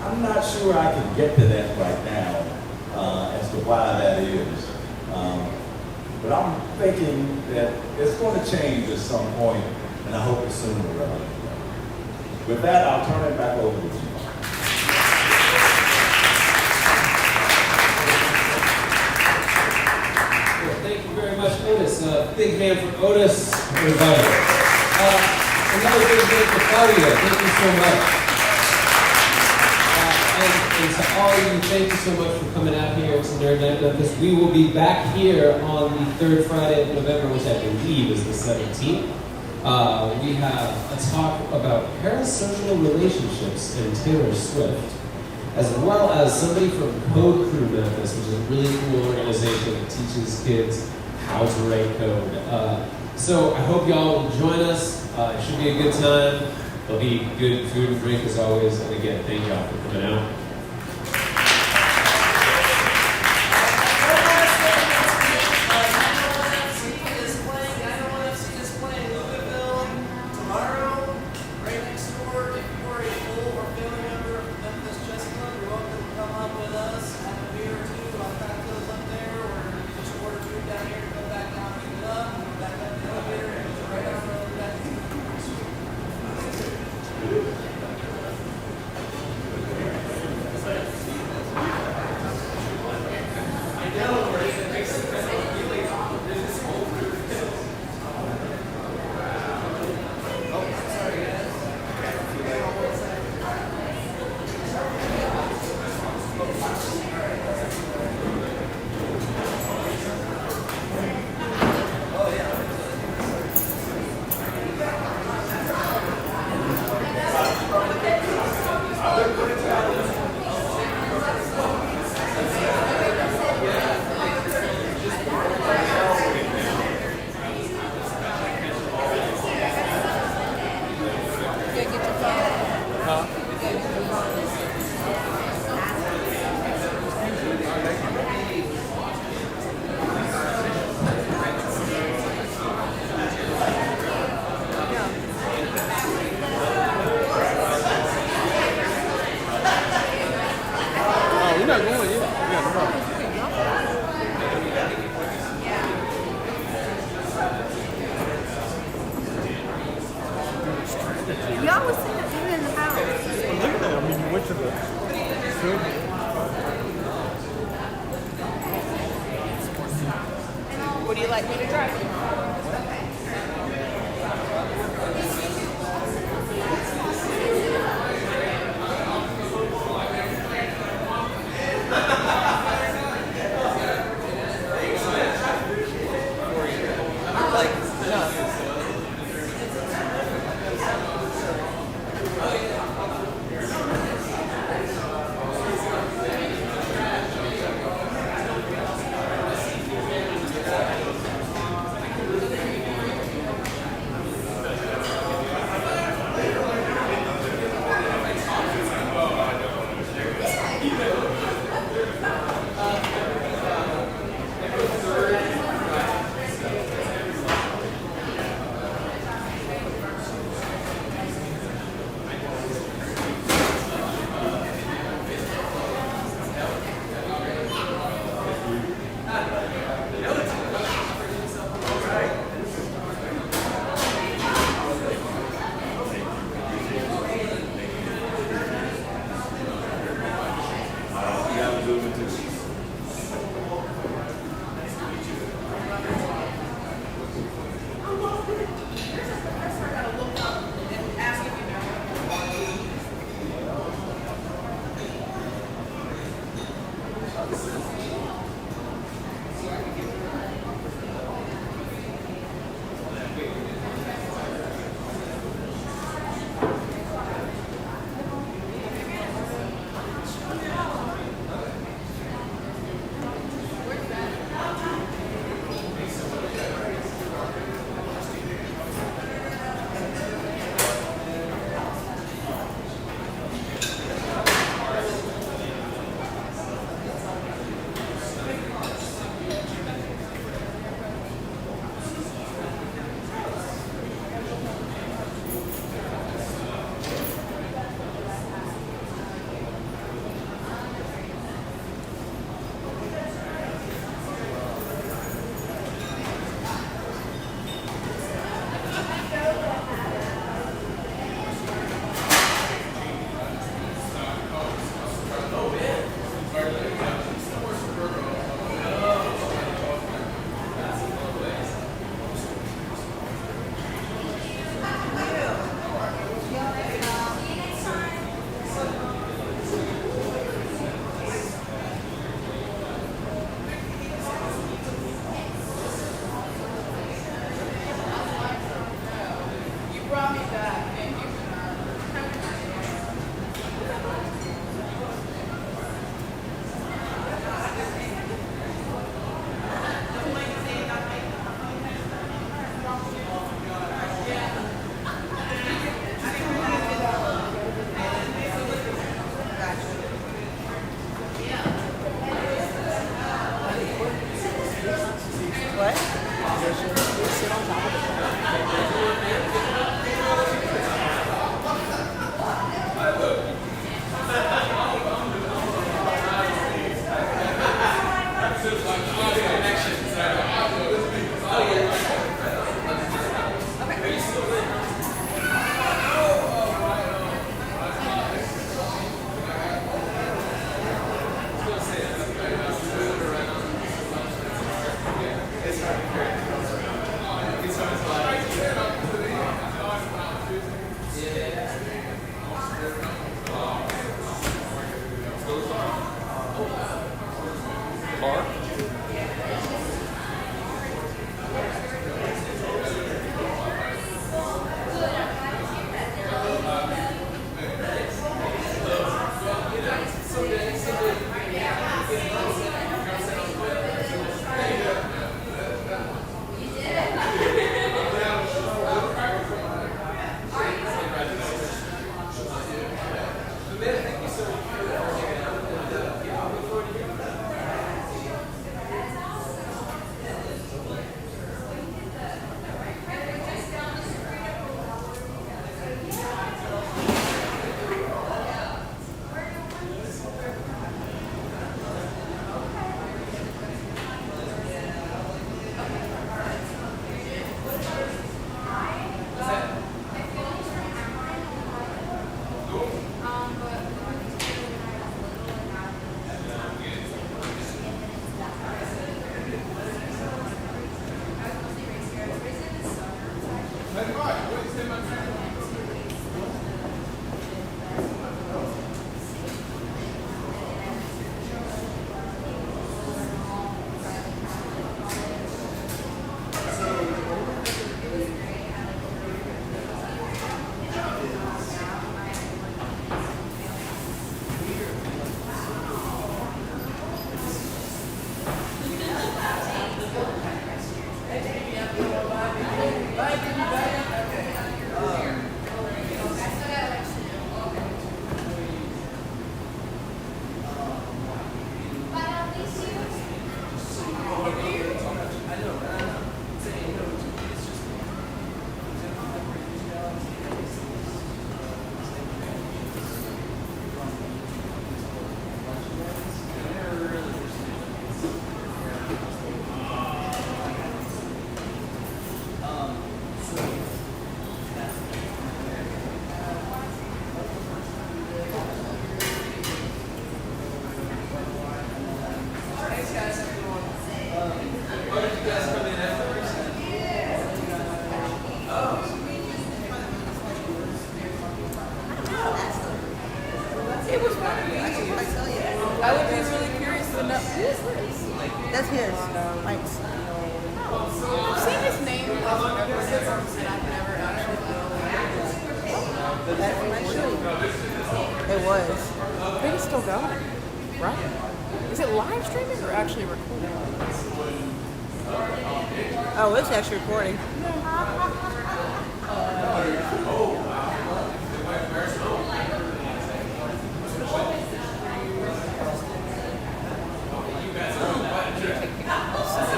I'm not sure I can get to that right now as to why that is. But I'm thinking that it's going to change at some point, and I hope it's sooner rather than later. With that, I'll turn it back over to you. Thank you very much, Otis. Big hand for Otis, everybody. Another big hand for Claudia. Thank you so much. And to all of you, thank you so much for coming out here to Nerd Night Memphis. We will be back here on the third Friday of November, which I believe is the 17th. We have a talk about parasocial relationships and Taylor Swift, as well as somebody from Code Crew Memphis, which is a really cool organization that teaches kids how to write code. So I hope y'all will join us. It should be a good time. There'll be good food and drink as always. And again, thank y'all for coming out. Y'all was sitting in the house. Look at that. I mean, you went to the Would you like me to drive? It was one of these. I would be really curious to know. Who is this? That's his. Mike's. I've seen his name over and over and over, and I've never actually That's my shoe. It was. I think it's still going, right? Is it live streaming or actually recording? Oh, it's actually recording.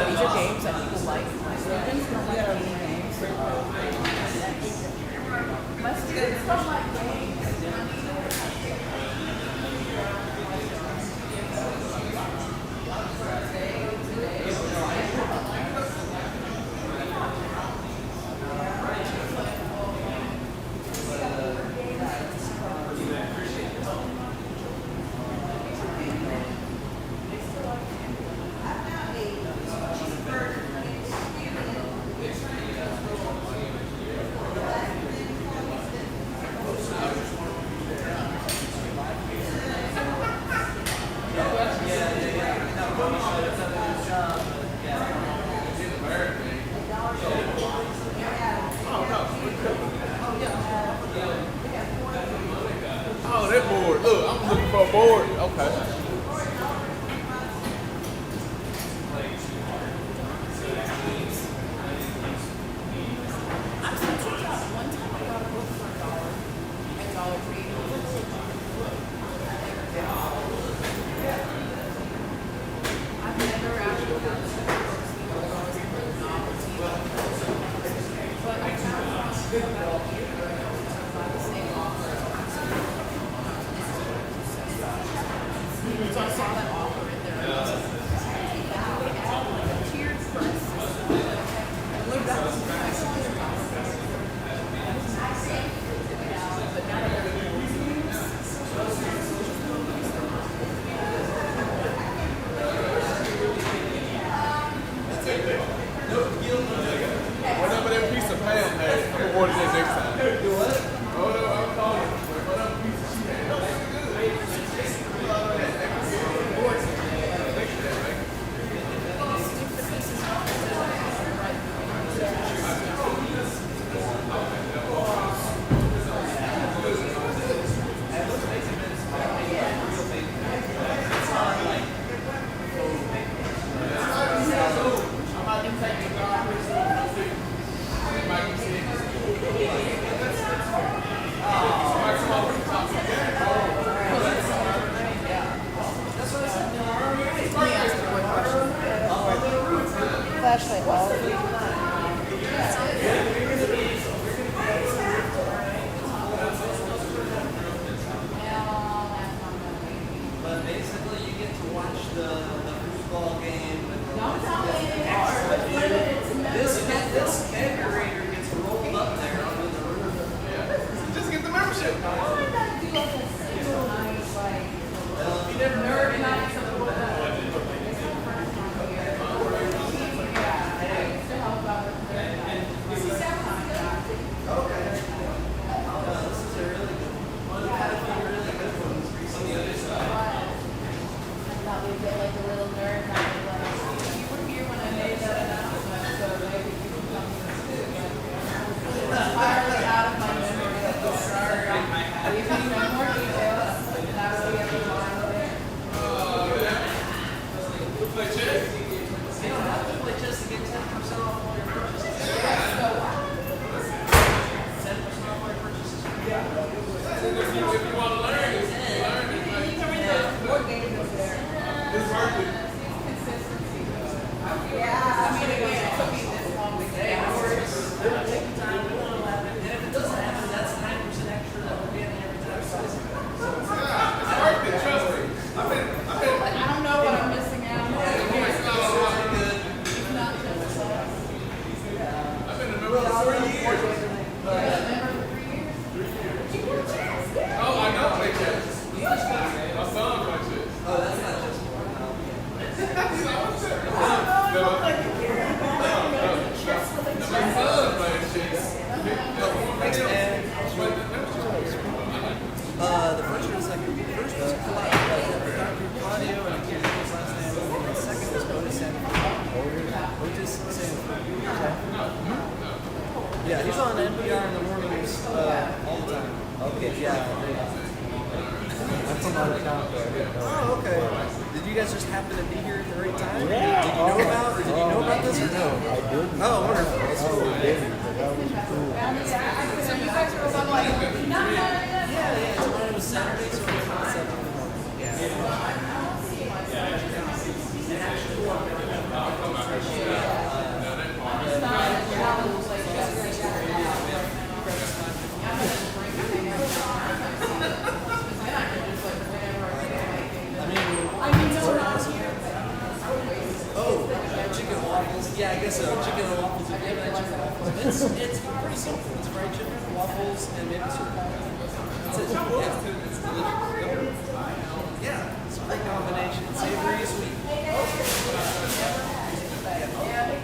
These are games that people like. Must be some like games. Oh, that board. Look, I'm looking for a board. Okay. Whatever that piece of Pam had, I'm gonna order that next time. Do what? Oh no, I'm calling. Whatever piece she had. Flashlight ball. But basically, you get to watch the football game. This kegerator gets rolled up there under the roof. Just get the membership. Well, if you never heard Oh, I know they catch. My son catches. Oh, that's not just one. He's like, what's that? No, my son playing chicks. The first or the second? The first was Claudio and I can't remember his last name. And the second was Otis Sanford. Otis Sanford. Yeah, he's on NPR in the mornings all the time. Okay, yeah. I'm from out of town. Oh, okay. Did you guys just happen to be here at the right time? Yeah. Did you know about, or did you know about this or no? I didn't. Oh, wonderful. That's cool. I didn't, but that was cool. So you guys were about like, Yeah, tomorrow was Saturday, so we're at 7 in the morning. Chicken and waffles. Yeah, I guess so. Chicken and waffles. If you haven't had chicken and waffles, it's pretty simple. It's fried chicken, waffles, and maybe soup. That's it. Yeah, it's delicious. Yeah, it's a great combination. Savory, sweet. yeah,